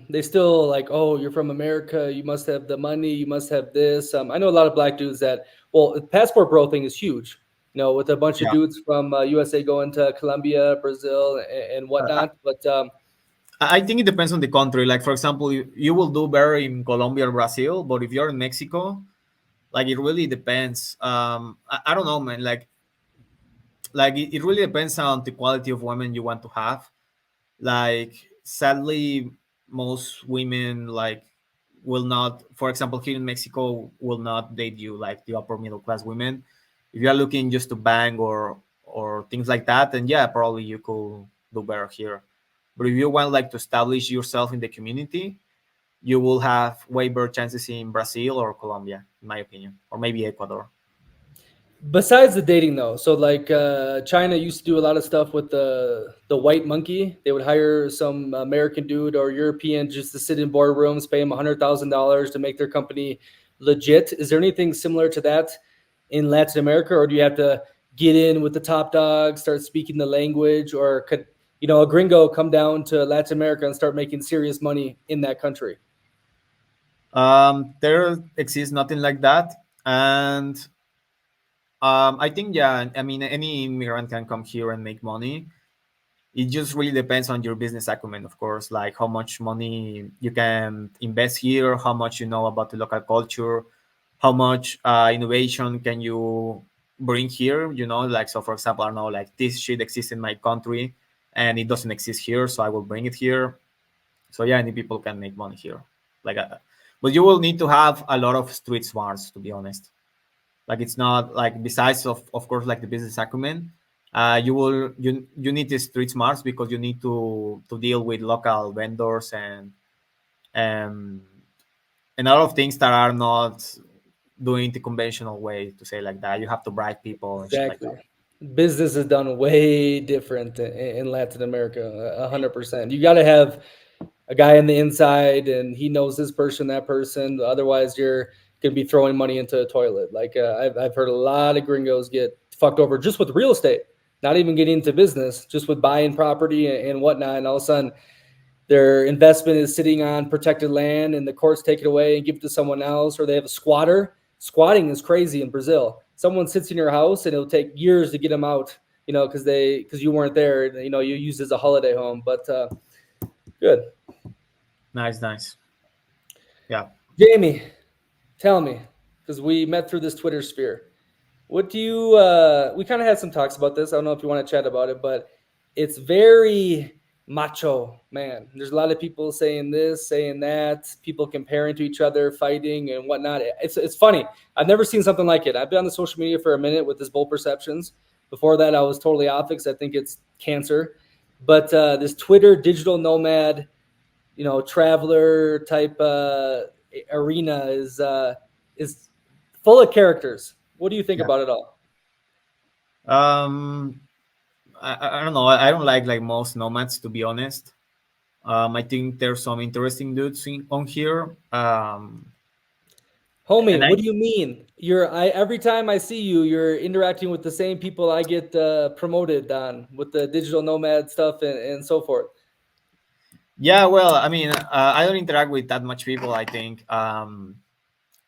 they still like, oh, you're from America, you must have the money, you must have this. I know a lot of black dudes that, well, passport bro thing is huge. You know, with a bunch of Yeah, dudes from USA going to Colombia, Brazil, and I, whatnot. But I think it depends on the country. Like for example, you will do better in Colombia or Brazil, but if you're in Mexico, like it really depends. I don't know, man. Like it really depends on the quality of women you want to have. Like sadly, most women like will not, for example, here in Mexico, will not date you like the upper middle class women. If you are looking just to bang or things like that, then yeah, probably you could do better here. But if you want like to establish yourself in the community, you will have way better chances in Brazil or Colombia, in my opinion, or maybe Ecuador. besides the dating though, so like China used to do a lot of stuff with the white monkey. They would hire some American dude or European just to sit in boardrooms, pay him $100,000 to make their company legit. Is there anything similar to that in Latin America, or do you have to get in with the top dog, start speaking the language, or could a gringo come down to Latin America and start making serious money in that country? There exists nothing like that, and I think yeah. I mean, any immigrant can come here and make money. It just really depends on your business acumen, of course, like how much money you can invest here, how much you know about the local culture, how much innovation can you bring here, like, so for example, I don't know, like this shit exists in my country and it doesn't exist here, so I will bring it here. So yeah, any people can make money here, like but you will need to have a lot of street smarts, to be honest. Like it's not like, besides of course like the business acumen, you need the street smarts because you need to deal with local vendors and and a lot of things that are not doing the conventional way, to say like that. You have to bribe people and shit like Exactly. that. Business is done way different in Latin America. 100%. You got to have a guy on the inside, and he knows this person, that person. Otherwise, you're gonna be throwing money into a toilet. Like I've heard a lot of gringos get fucked over just with real estate, not even getting into business, just with buying property and whatnot. And all of a sudden, their investment is sitting on protected land, and the courts take it away and give it to someone else, or they have a squatter. Squatting is crazy in Brazil. Someone sits in your house, and it'll take years to get them out. Because you weren't there. You used as a holiday home. But good. Nice, nice. Yeah. Jamie, tell me, because we met through this Twitter sphere. What do you? We kind of had some talks about this. I don't know if you want to chat about it, but it's very macho, man. There's a lot of people saying this, saying that, people comparing to each other, fighting and whatnot. It's funny. I've never seen something like it. I've been on the social media for a minute with this bold perceptions. Before that, I was totally off because I think it's cancer. But this Twitter digital nomad, traveler type arena is full of characters. What do you think Yeah. about it all? um I don't know. I don't like most nomads, to be honest. I think there's some interesting dudes on here. Homie, And I what do you mean? Every time I see you, you're interacting with the same people I get promoted on with the digital nomad stuff and so forth. Yeah, well, I mean, I don't interact with that much people, I think.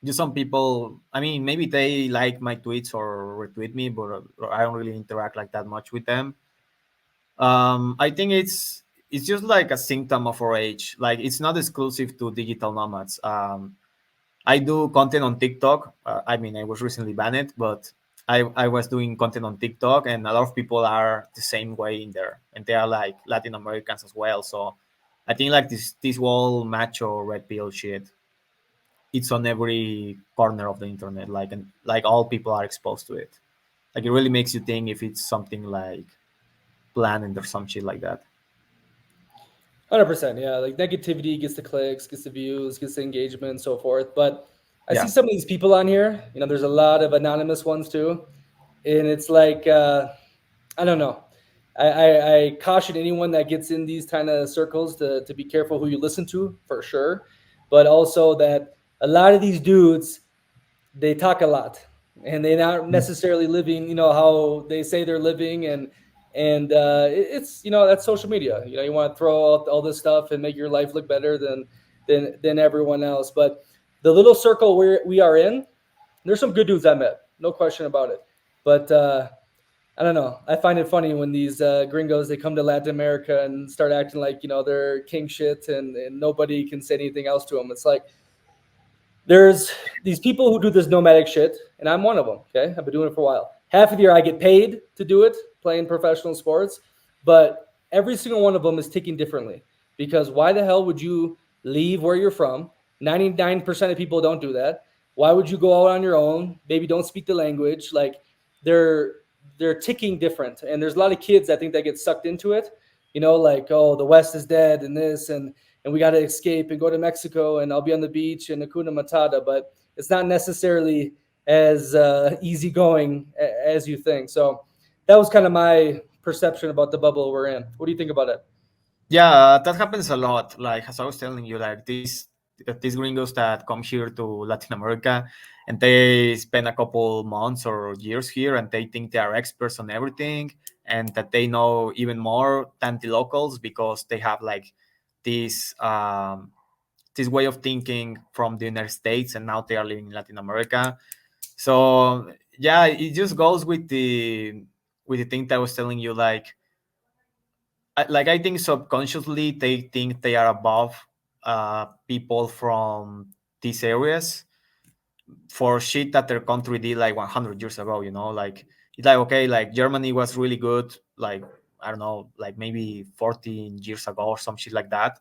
Just some people, I mean, maybe they like my tweets or retweet me, but I don't really interact like that much with them. I think it's just like a symptom of our age. Like it's not exclusive to digital nomads. I do content on TikTok. I mean, I was recently banned, but I was doing content on TikTok, and a lot of people are the same way in there, and they are like Latin Americans as well. So I think like this whole macho red pill shit, it's on every corner of the internet. Like, and like all people are exposed to it. Like it really makes you think if it's something like planned or some shit like that. 100%. Yeah. Like negativity gets the clicks, gets the views, gets the engagement, and so forth. But I see Yeah. some of these people on here. There's a lot of anonymous ones too. And it's like, I don't know. I caution anyone that gets in these kind of circles to be careful who you listen to for sure. but also that a lot of these dudes, they talk a lot and they're not necessarily living, how they say they're living. And it's, that's social media. You want to throw out all this stuff and make your life look better than everyone else. But the little circle we are in, there's some good dudes I met, no question about it. But I don't know. I find it funny when these gringos, they come to Latin America and start acting like, they're king shit, and nobody can say anything else to them. It's like, there's these people who do this nomadic shit, and I'm one of them. Okay, I've been doing it for a while. Half of the year I get paid to do it, playing professional sports, but every single one of them is ticking differently. Because why the hell would you leave where you're from? 99% of people don't do that. Why would you go out on your own? Maybe don't speak the language. Like, they're they're ticking different, and there's a lot of kids I think that get sucked into it. Like, oh, the West is dead and this, and we got to escape and go to Mexico, and I'll be on the beach and Hakuna Matata. But it's not necessarily as easygoing as you think. So that was kind of my perception about the bubble we're in. What do you think about it? Yeah, that happens a lot. Like as I was telling you, like these gringos that come here to Latin America and they spend a couple months or years here and they think they are experts on everything and that they know even more than the locals because they have like this this way of thinking from the United States and now they are living in Latin America. So yeah, it just goes with the thing that I was telling you, like I think subconsciously they think they are above people from these areas for shit that their country did like 100 years ago. Like it's like okay, like Germany was really good, like I don't know, like maybe 14 years ago or some shit like that.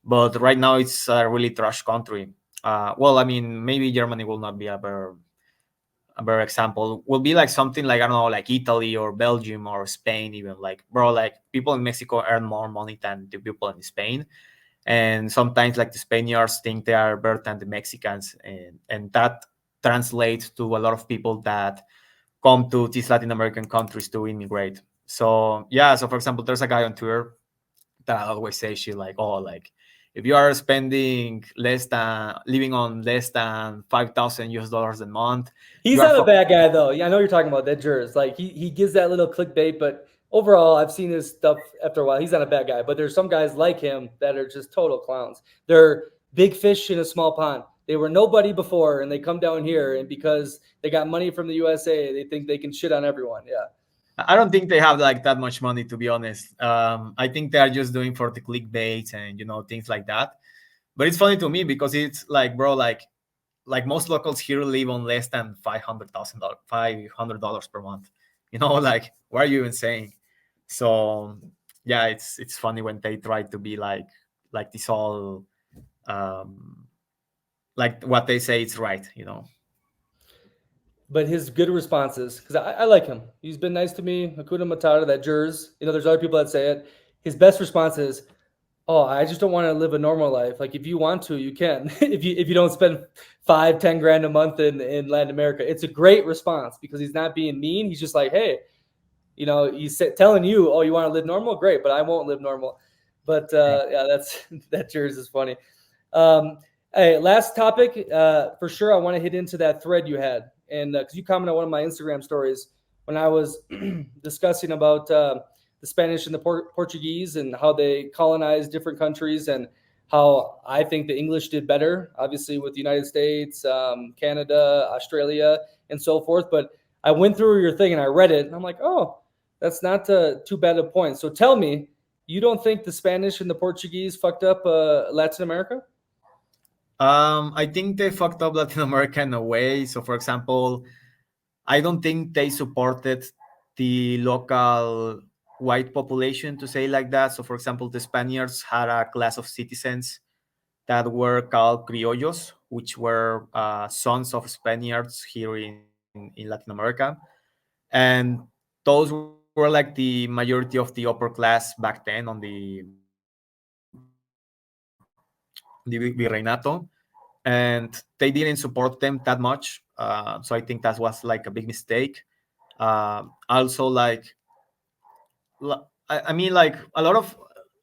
But right now it's a really trash country. Well, I mean, maybe Germany will not be a better example will be like something like I don't know, like Italy or Belgium or Spain, even like bro, like people in Mexico earn more money than the people in Spain, and sometimes like the Spaniards think they are better than the Mexicans, and that translates to a lot of people that come to these Latin American countries to immigrate. So yeah, so for example, there's a guy on Twitter that always say shit like, oh, like if you are spending less than living on less than 5,000 US dollars a month, you He's are not a fucking. bad guy though. Yeah, I know you're talking about that jurors. Like, he gives that little clickbait, but overall, I've seen his stuff after a while. He's not a bad guy, but there's some guys like him that are just total clowns. They're big fish in a small pond. They were nobody before, and they come down here, and because they got money from the USA, they think they can shit on everyone. Yeah. I don't think they have like that much money, to be honest. I think they are just doing for the clickbait and things like that. But it's funny to me because it's like, bro, like most locals here live on less than $500 per month. Like what are you even saying? So yeah, it's funny when they try to be like this all um, like what they say it's right. But his good responses, because I like him. He's been nice to me. Hakuna Matata, that jurors. There's other people that say it. His best response is, oh, I just don't want to live a normal life. Like, if you want to, you can. if you don't spend 5-10 grand a month in Latin America. It's a great response because he's not being mean. He's just like, hey, he's telling you, oh, you want to live normal? Great, but I won't live normal. But yeah, that yours is funny. Um, hey, last topic, for sure. I want to hit into that thread you had, and because you commented on one of my Instagram stories when I was discussing about the Spanish and the Portuguese and how they colonized different countries, and how I think the English did better, obviously with the United States, Canada, Australia, and so forth. But I went through your thing and I read it, and I'm like, oh, that's not too bad a point. So tell me, you don't think the Spanish and the Portuguese fucked up Latin America? I think they fucked up Latin America in a way. So for example, I don't think they supported the local white population, to say like that. So, for example, the Spaniards had a class of citizens that were called criollos, which were sons of Spaniards here in Latin America. And those were like the majority of the upper class back then on the Virreinato. And they didn't support them that much. So I think that was like a big mistake. Also, like I mean, like a lot of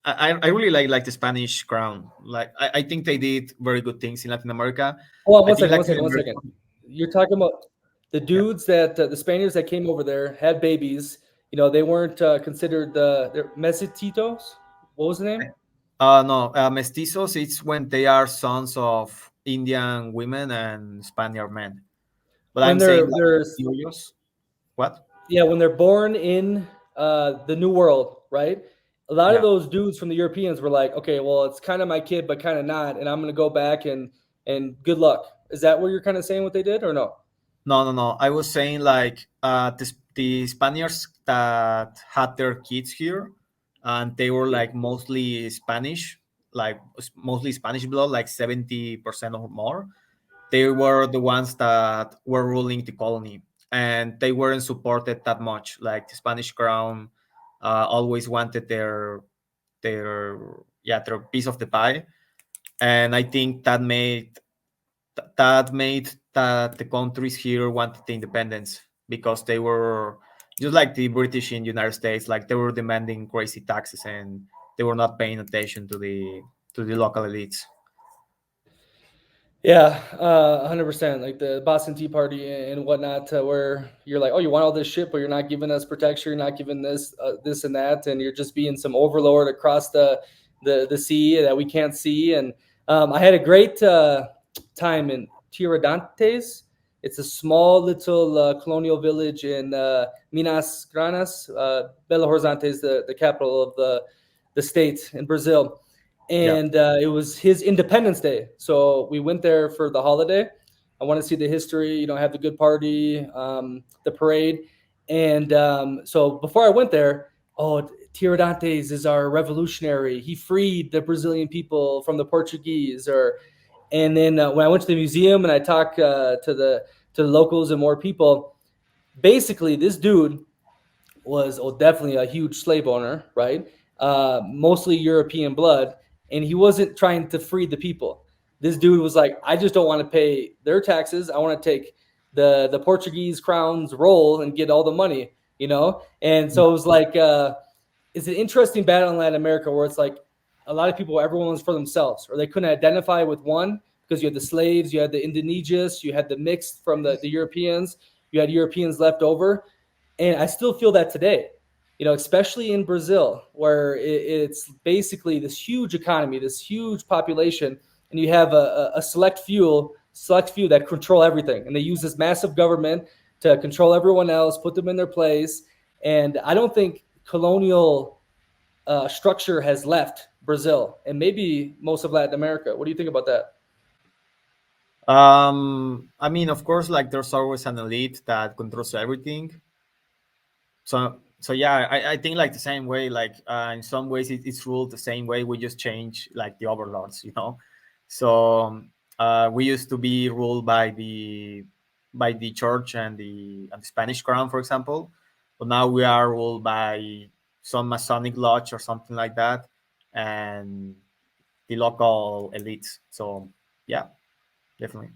I really like the Spanish crown. Like I think they did very good things in Latin America. Hold on, I one think second, one Latin second, one America. second. You're talking about the Yeah. dudes that the Spaniards that came over there had babies. You know, they weren't considered they're mestitos. What was the name? No, mestizos. It's when they are sons of Indian women and Spaniard men. But When I'm saying like they're criollos. What? yeah, when they're born in the New World, right? A lot of Yeah. those dudes from the Europeans were like, okay, well, it's kind of my kid, but kind of not, and I'm gonna go back and good luck. Is that what you're kind of saying? What they did, or no? No, no, no. I was saying like the Spaniards that had their kids here, and they were like mostly Spanish, like mostly Spanish blood, like 70% or more. They were the ones that were ruling the colony, and they weren't supported that much. Like the Spanish crown always wanted their their piece of the pie, and I think that made that the countries here wanted the independence because they were just like the British in the United States, like they were demanding crazy taxes and they were not paying attention to the local elites. Yeah, 100%. Like the Boston Tea Party and whatnot, where you're like, oh, you want all this shit, but you're not giving us protection, you're not giving this and that, and you're just being some overlord across the sea that we can't see. And I had a great time in Tiradentes. It's a small little colonial village in Minas Granas. Belo Horizonte is the capital of the state in Brazil, Yeah. and it was his Independence Day. So we went there for the holiday. I want to see the history, you know, have the good party, the parade, and so before I went there, oh, Tiradentes is our revolutionary. He freed the Brazilian people from the Portuguese. Or and then when I went to the museum and I talked to the locals and more people, basically this dude was definitely a huge slave owner, right? Mostly European blood, and he wasn't trying to free the people. This dude was like, I just don't want to pay their taxes. I want to take the Portuguese crown's roll and get all the money, you know. And so it was like, it's an interesting battle in Latin America where it's like a lot of people, everyone was for themselves, or they couldn't identify with one because you had the slaves, you had the Indonesians, you had the mixed from the Europeans, you had Europeans left over, and I still feel that today, you know, especially in Brazil, where it's basically this huge economy, this huge population, and you have a select few that control everything, and they use this massive government to control everyone else, put them in their place. And I don't think colonial structure has left Brazil and maybe most of Latin America. What do you think about that? I mean, of course, like there's always an elite that controls everything. So yeah, I think like the same way, like in some ways it's ruled the same way. We just change like the overlords, you know. So we used to be ruled by the church and the Spanish crown, for example, but now we are ruled by some Masonic lodge or something like that, and the local elites. So yeah, definitely.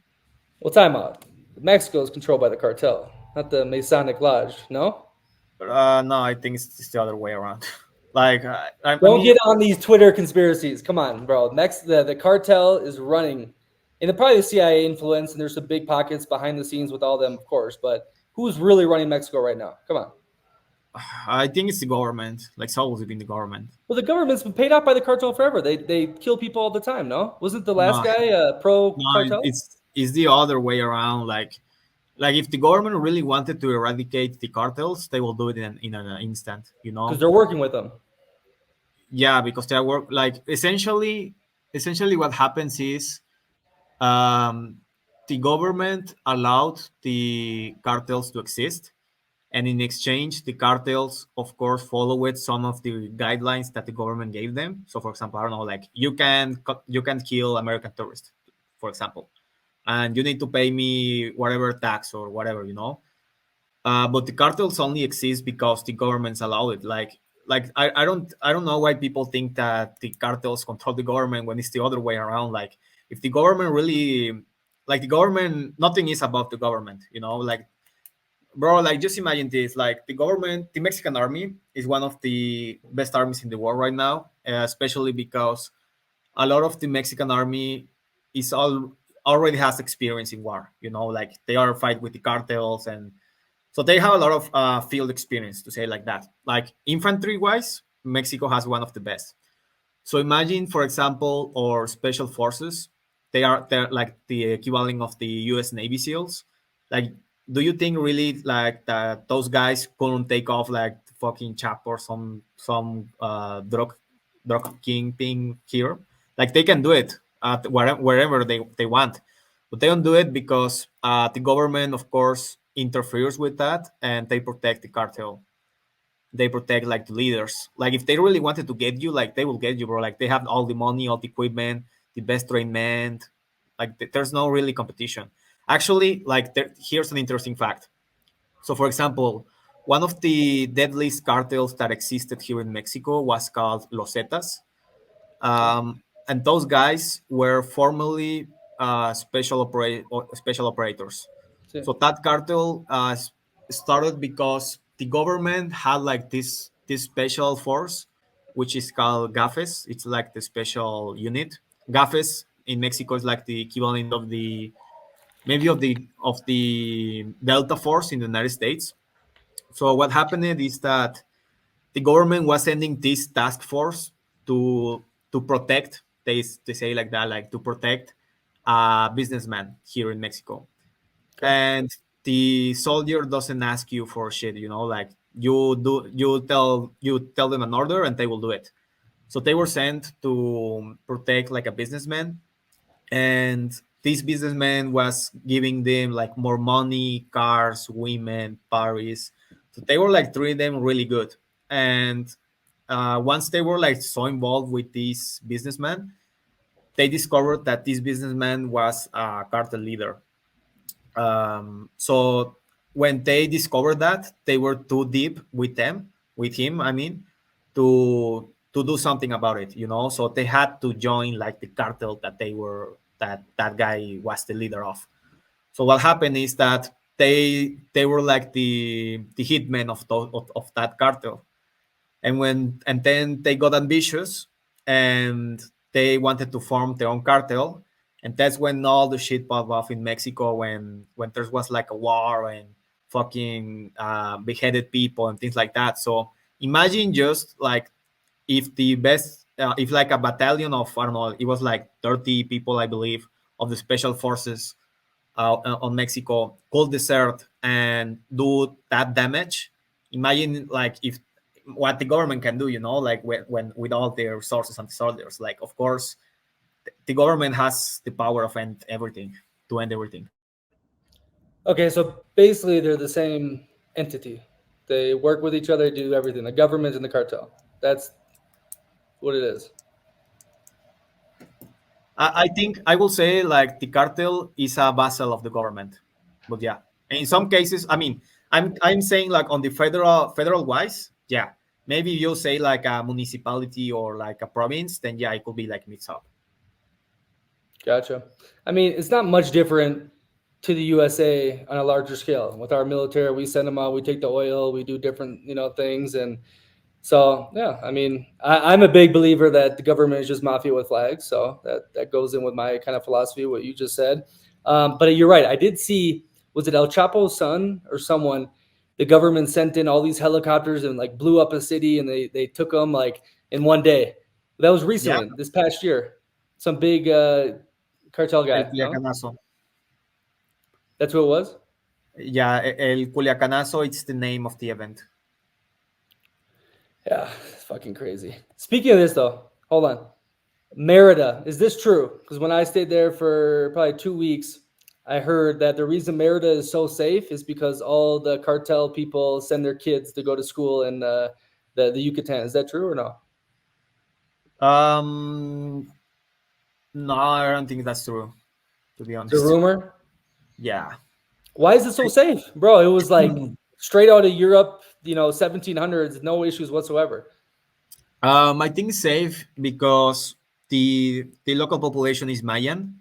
Well, time out. Mexico is controlled by the cartel, not the Masonic Lodge. No. No, I think it's the other way around. Like I Don't mean, get on these Twitter conspiracies. Come on, bro. Next, the cartel is running, and probably the CIA influence, and there's some big pockets behind the scenes with all them, of course. But who's really running Mexico right now? Come on. I think it's the government. Like it's always been the government. Well, the government's been paid off by the cartel forever. They kill people all the time. No, wasn't the last No, guy pro no, cartel? it's the other way around. Like if the government really wanted to eradicate the cartels, they will do it in an instant. You Because know? they're working with them. Yeah, because they work like essentially what happens is the government allowed the cartels to exist, and in exchange the cartels of course followed some of the guidelines that the government gave them. So for example, I don't know, like you can kill American tourists, for example, and you need to pay me whatever tax or whatever, you know. But the cartels only exist because the governments allow it. I don't know why people think that the cartels control the government when it's the other way around. Like if the government really, like the government, nothing is above the government, you know. Like bro, like just imagine this: like the government, the Mexican army is one of the best armies in the world right now, especially because a lot of the Mexican army is all already has experience in war. You know, like they are fight with the cartels, and so they have a lot of field experience, to say it like that. Like infantry wise, Mexico has one of the best. So imagine, for example, our special forces. They're like the equivalent of the U.S. Navy SEALs. Like, do you think really like that those guys couldn't take off like fucking Chap or some drug kingpin here? Like they can do it at wherever they want, but they don't do it because the government, of course, interferes with that and they protect the cartel. They protect like the leaders. Like if they really wanted to get you, like they will get you, bro. Like they have all the money, all the equipment, the best trained men. Like there's no really competition. Actually, like here's an interesting fact. So, for example, one of the deadliest cartels that existed here in Mexico was called Los Zetas. And those guys were formerly special operators. Sí. So that cartel started because the government had like this special force, which is called GAFES. It's like the special unit. GAFES in Mexico is like the equivalent of the maybe of the Delta Force in the United States. So what happened is that the government was sending this task force to protect, they say like that, like to protect a businessman here in Mexico. Okay. And the soldier doesn't ask you for shit, like you tell them an order and they will do it. So they were sent to protect like a businessman, and this businessman was giving them like more money, cars, women, parties. So they were like treating them really good. And once they were like so involved with this businessman, they discovered that this businessman was a cartel leader. So when they discovered that, they were too deep with him, I mean, to do something about it, So they had to join like the cartel that guy was the leader of. So what happened is that they were like the hitmen of that cartel, and then they got ambitious and they wanted to form their own cartel, and that's when all the shit popped off in Mexico, when there was like a war and fucking beheaded people and things like that. So imagine just like if like a battalion of, I don't know, it was like 30 people, I believe, of the special forces on Mexico could desert and do that damage. Imagine like if what the government can do, like when with all their resources and soldiers. Like, of course, the government has the power of end everything to end everything. Okay, so basically they're the same entity. They work with each other, do everything. The government and the cartel. That's what it is. I think I will say like the cartel is a vassal of the government, but yeah, in some cases, I mean, I'm saying like on the federal wise, yeah, maybe you'll say like a municipality or like a province, then yeah, it could be like mixed up. Gotcha. I mean, it's not much different to the USA on a larger scale. With our military, we send them out, we take the oil, we do different, things. And so, yeah, I mean, I'm a big believer that the government is just mafia with flags. So that goes in with my kind of philosophy, what you just said. But you're right. I did see, was it El Chapo's son or someone? The government sent in all these helicopters and like blew up a city, and they took them like in one day. That was Yeah, recently, this past year. Some big cartel el guy, no? Culiacanazo. That's what it was? Yeah, el Culiacanazo, it's the name of the event. Yeah, it's fucking crazy. Speaking of this, though, hold on. Merida, is this true? Because when I stayed there for probably 2 weeks, I heard that the reason Merida is so safe is because all the cartel people send their kids to go to school in the Yucatan. Is that true or no? Um, no, I don't think that's true, to be It's a honest. rumor. Yeah. Why is it so safe, bro? It was like straight out of Europe, 1700s, no issues whatsoever. I think it's safe because the local population is Mayan.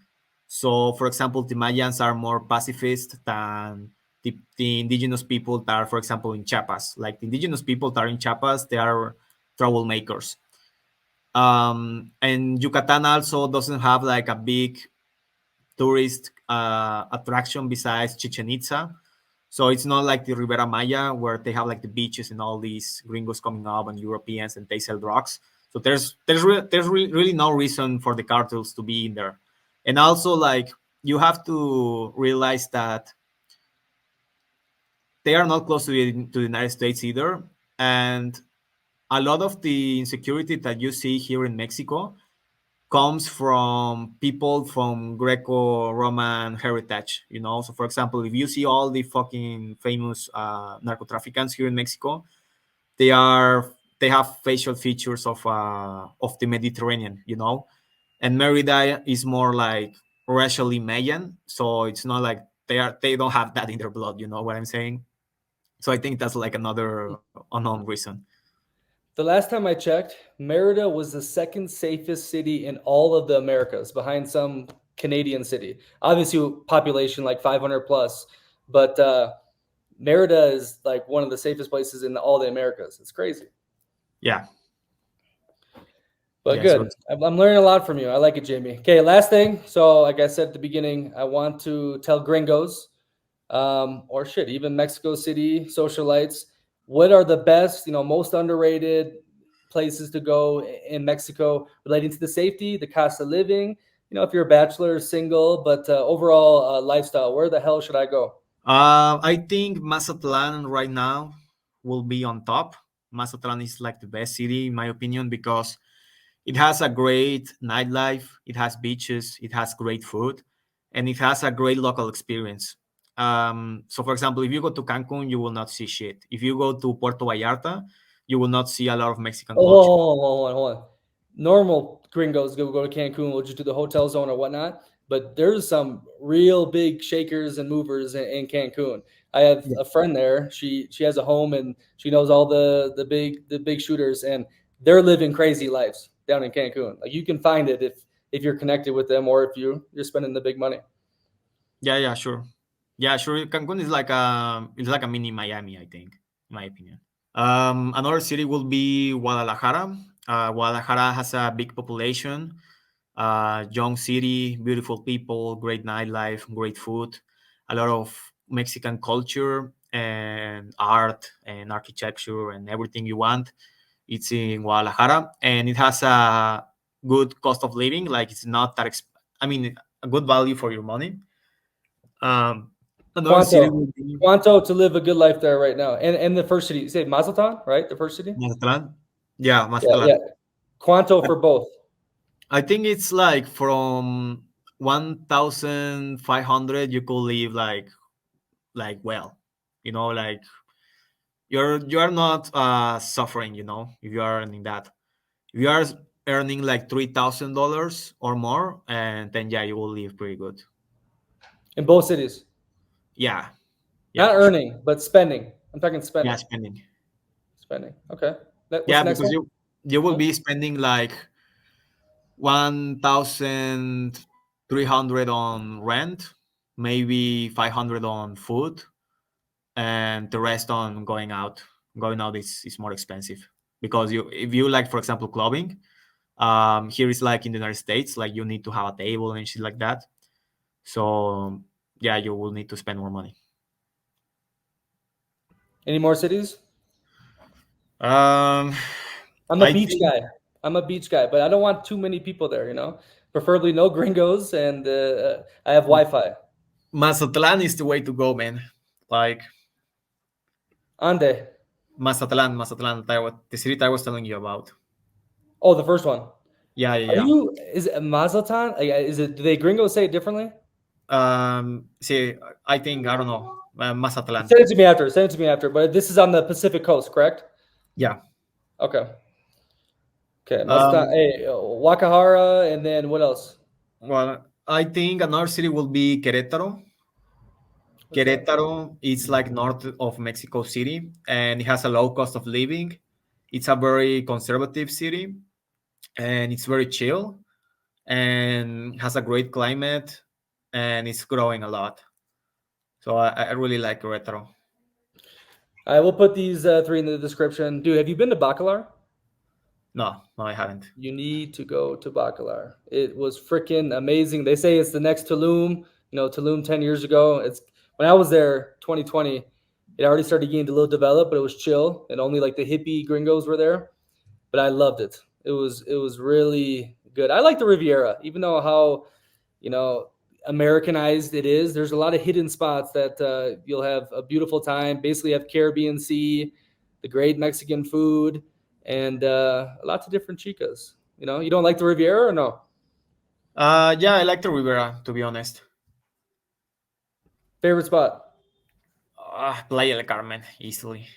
So, for example, the Mayans are more pacifist than the indigenous people that are, for example, in Chiapas. Like the indigenous people that are in Chiapas, they are troublemakers. And Yucatan also doesn't have like a big tourist attraction besides Chichen Itza. So it's not like the Ribera Maya where they have like the beaches and all these gringos coming up and Europeans and they sell drugs. So really no reason for the cartels to be in there. And also like you have to realize that they are not close to the United States either. And a lot of the insecurity that you see here in Mexico comes from people from Greco-Roman heritage, you know. So, for example, if you see all the fucking famous narco traffickants here in Mexico, they are they have facial features of the Mediterranean, you know. And Merida is more like racially Mayan, so it's not like they don't have that in their blood, you know what I'm saying? So I think that's like another unknown reason. The last time I checked, Merida was the second safest city in all of the Americas, behind some Canadian city. Obviously, population like 500 plus, but Merida is like one of the safest places in all the Americas. It's crazy. Yeah. But Yeah, so good. I'm learning a lot from you. I like it, Jamie. Okay, last thing. So, like I said at the beginning, I want to tell Gringos, or shit, even Mexico City socialites, what are the best, most underrated places to go in Mexico relating to the safety, the cost of living. If you're a bachelor, single, but overall lifestyle. Where the hell should I go? I think Mazatlan right now will be on top. Mazatlan is like the best city in my opinion because it has a great nightlife, it has beaches, it has great food, and it has a great local experience. So, for example, if you go to Cancun, you will not see shit. If you go to Puerto Vallarta, you will not see a lot of Mexican Oh, culture. hold on. Normal gringos go to Cancun, will just do the hotel zone or whatnot. But there's some real big shakers and movers in Cancun. I have Yeah. a friend there. She has a home and she knows all the big shooters, and they're living crazy lives down in Cancun. Like, you can find it if you're connected with them, or if you're spending the big money. Yeah, yeah, sure. Yeah, sure. Cancun is like a mini Miami, I think, in my opinion. Another city will be Guadalajara. Guadalajara has a big population, young city, beautiful people, great nightlife, great food, a lot of Mexican culture and art and architecture and everything you want. It's in Guadalajara, and it has a good cost of living. Like it's not that, I mean, a good value for your money. Um, Another city Quanto, will be Quanto to live a good life there right now, and the first city, you say Mazatlan, right? The first city. Mazatlan. Yeah, Yeah, yeah. Mazatlan. Quanto for both. I think it's like from 1,500 you could live like well, you know, like you are not suffering, you know, if you are earning that. If you are earning like $3,000 or more, and then yeah, you will live pretty good. In both cities. Yeah, yeah, Not for sure. earning, but spending. I'm talking Yeah, spending. spending. Spending. Okay. What's Yeah, the next because one? you will Mhm. be spending like 1,300 on rent, maybe 500 on food, and the rest on going out. Going out is more expensive because if you like, for example, clubbing, here is like in the United States, like you need to have a table and shit like that. So yeah, you will need to spend more money. Any more cities? Um, I'm a I beach think guy. I'm a beach guy, but I don't want too many people there, Preferably no gringos, and I have Wi-Fi. Mazatlan is the way to go, man. Like Ande. Mazatlan, the city that I was telling you about. Oh, the first one. Yeah, yeah, Are yeah. you? Is it Mazatlan? Is it? Do they gringos say it differently? See, I think I don't know, Mazatlan. Send it to me after. Send it to me after. But this is on the Pacific Coast, correct? Yeah. Okay. Okay. Mazatlan. Um, Hey, Wakahara, and then what else? well, I think another city will be Querétaro. What's that? Querétaro is like north of Mexico City, and it has a low cost of living. It's a very conservative city, and it's very chill, and has a great climate, and it's growing a lot. So I really like retro. I will put these three in the description. Dude, have you been to Bacalar? No, no, I haven't. You need to go to Bacalar. It was freaking amazing. They say it's the next Tulum. Tulum 10 years ago. It's when I was there, 2020. It already started getting a little developed, but it was chill, and only like the hippie gringos were there. But I loved it. It was really good. I like the Riviera, even though how you know Americanized it is. There's a lot of hidden spots that you'll have a beautiful time. Basically, have Caribbean Sea, the great Mexican food, and lots of different chicas. You don't like the Riviera or no? Yeah, I like the Rivera, to be honest. Favorite spot? Playa del Carmen, easily.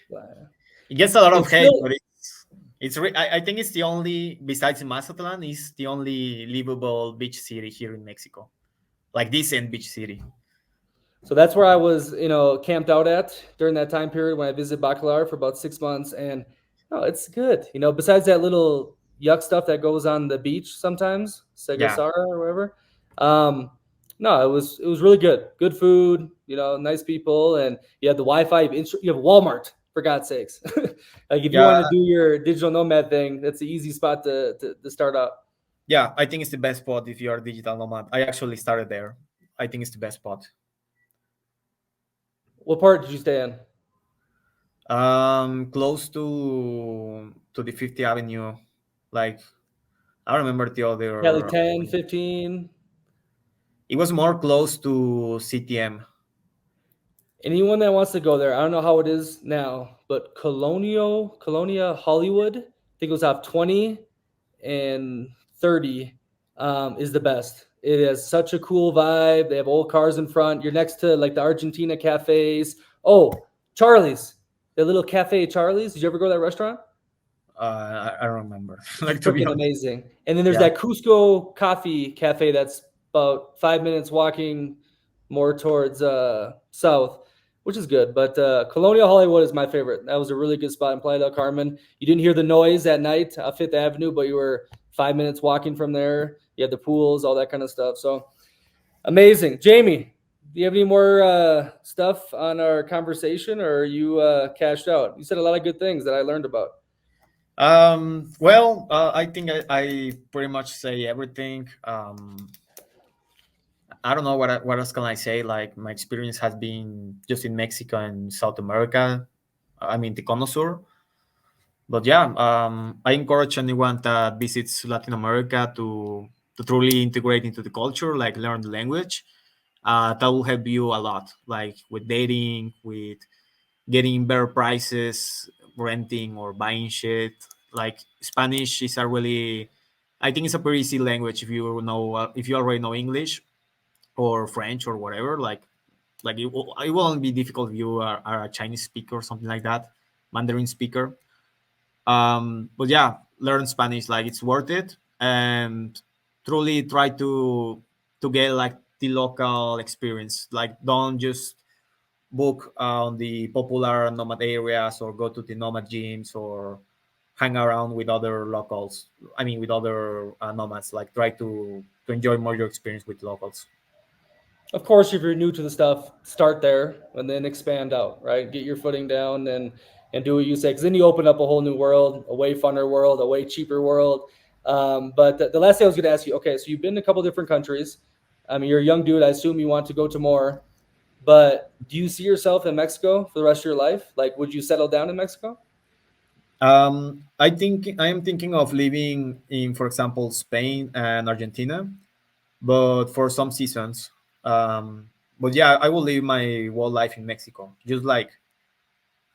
It gets a lot of It's hate, still but I think it's the only, besides Mazatlan, is the only livable beach city here in Mexico, like decent beach city. So that's where I was, camped out at during that time period when I visited Bacalar for about 6 months, and no, it's good. Besides that little yuck stuff that goes on the beach sometimes, Yeah, Segasara or whatever. Um, no, it was really good. Good food, nice people, and you have the Wi-Fi. You have Walmart for God's sakes. Like if you yeah, want to do your digital nomad thing, that's the easy spot to start out. yeah. I think it's the best spot if you are a digital nomad. I actually started there. I think it's the best spot. What part did you stay in? Close to the 50th Avenue. Like I don't remember the Yeah, like other. 10, 15. It was more close to CTM. Anyone that wants to go there, I don't know how it is now, but Colonia Hollywood, I think it was off 20 and 30 is the best. It has such a cool vibe. They have old cars in front. You're next to like the Argentina cafes. Oh, Charlie's, the little cafe Charlie's. Did you ever go to that restaurant? I don't remember. It's Like to be freaking honest. amazing. And then there's Yeah. that Cusco Coffee Cafe that's about 5 minutes walking more towards south, which is good. But Colonial Hollywood is my favorite. That was a really good spot in Playa del Carmen. You didn't hear the noise at night on Fifth Avenue, but you were 5 minutes walking from there. You had the pools, all that kind of stuff. So amazing. Jamie, do you have any more stuff on our conversation, or are you cashed out? You said a lot of good things that I learned about. Well, I think I pretty much say everything. I don't know what else can I say. Like my experience has been just in Mexico and South America. I mean, the Conosur. But yeah, I encourage anyone that visits Latin America to truly integrate into the culture, like learn the language. That will help you a lot, like with dating, with getting better prices, renting or buying shit. Like Spanish is a really, I think it's a pretty easy language if you already know English or French or whatever. Like it won't be difficult if you are a Chinese speaker or something like that, Mandarin speaker. But yeah, learn Spanish. Like it's worth it, and truly try to get like the local experience. Like don't just book on the popular nomad areas or go to the nomad gyms or hang around with other locals. I mean, with other nomads. Like try to enjoy more your experience with locals. Of course, if you're new to the stuff, start there and then expand out, right? Get your footing down and do what you say, because then you open up a whole new world, a way funner world, a way cheaper world. But the last thing I was going to ask you, okay, so you've been to a couple different countries. I mean, you're a young dude. I assume you want to go to more. But do you see yourself in Mexico for the rest of your life? Like, would you settle down in Mexico? I am thinking of living in, for example, Spain and Argentina, but for some seasons. But yeah, I will live my whole life in Mexico, just like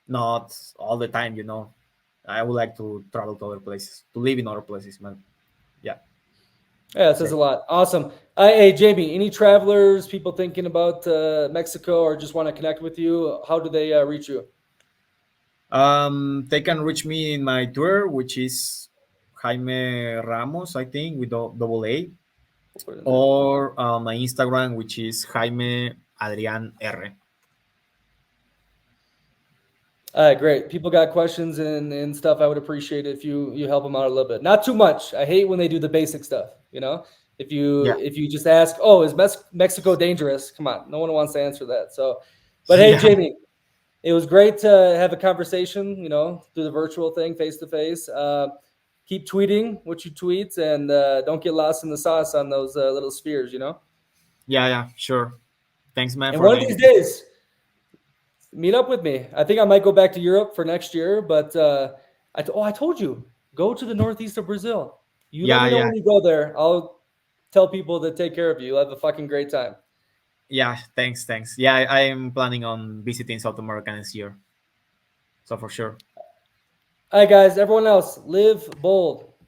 not all the time. I would like to travel to other places, to live in other places, man. Yeah, Yeah, it says same. a lot. Awesome. Hey, Jamie, any travelers, people thinking about Mexico or just want to connect with you? How do they reach you? They can reach me in my Twitter, which is Jaime Ramos, I think, with double A, We'll put it in there. or my Instagram, which is Jaime Adrian R. All right, great. People got questions and stuff. I would appreciate it if you help them out a little bit. Not too much. I hate when they do the basic stuff. If you Yeah. if you just ask, oh, is Mexico dangerous? Come on, no one wants to answer that. So But hey, Yeah, Jamie, it was great to have a conversation, through the virtual thing, face to face. Keep tweeting what you tweet, and don't get lost in the sauce on those little spheres. yeah, yeah, sure. Thanks, man, And for one the of these invitation. days, meet up with me. I think I might go back to Europe for next year, but I told you, go to the northeast of Brazil. You let Yeah, me know yeah, when you go there. I'll tell people to take care of you. You'll have a fucking great time. yeah. Thanks, thanks. Yeah, I am planning on visiting South America this year, so for sure. All right, guys, everyone else, live bold.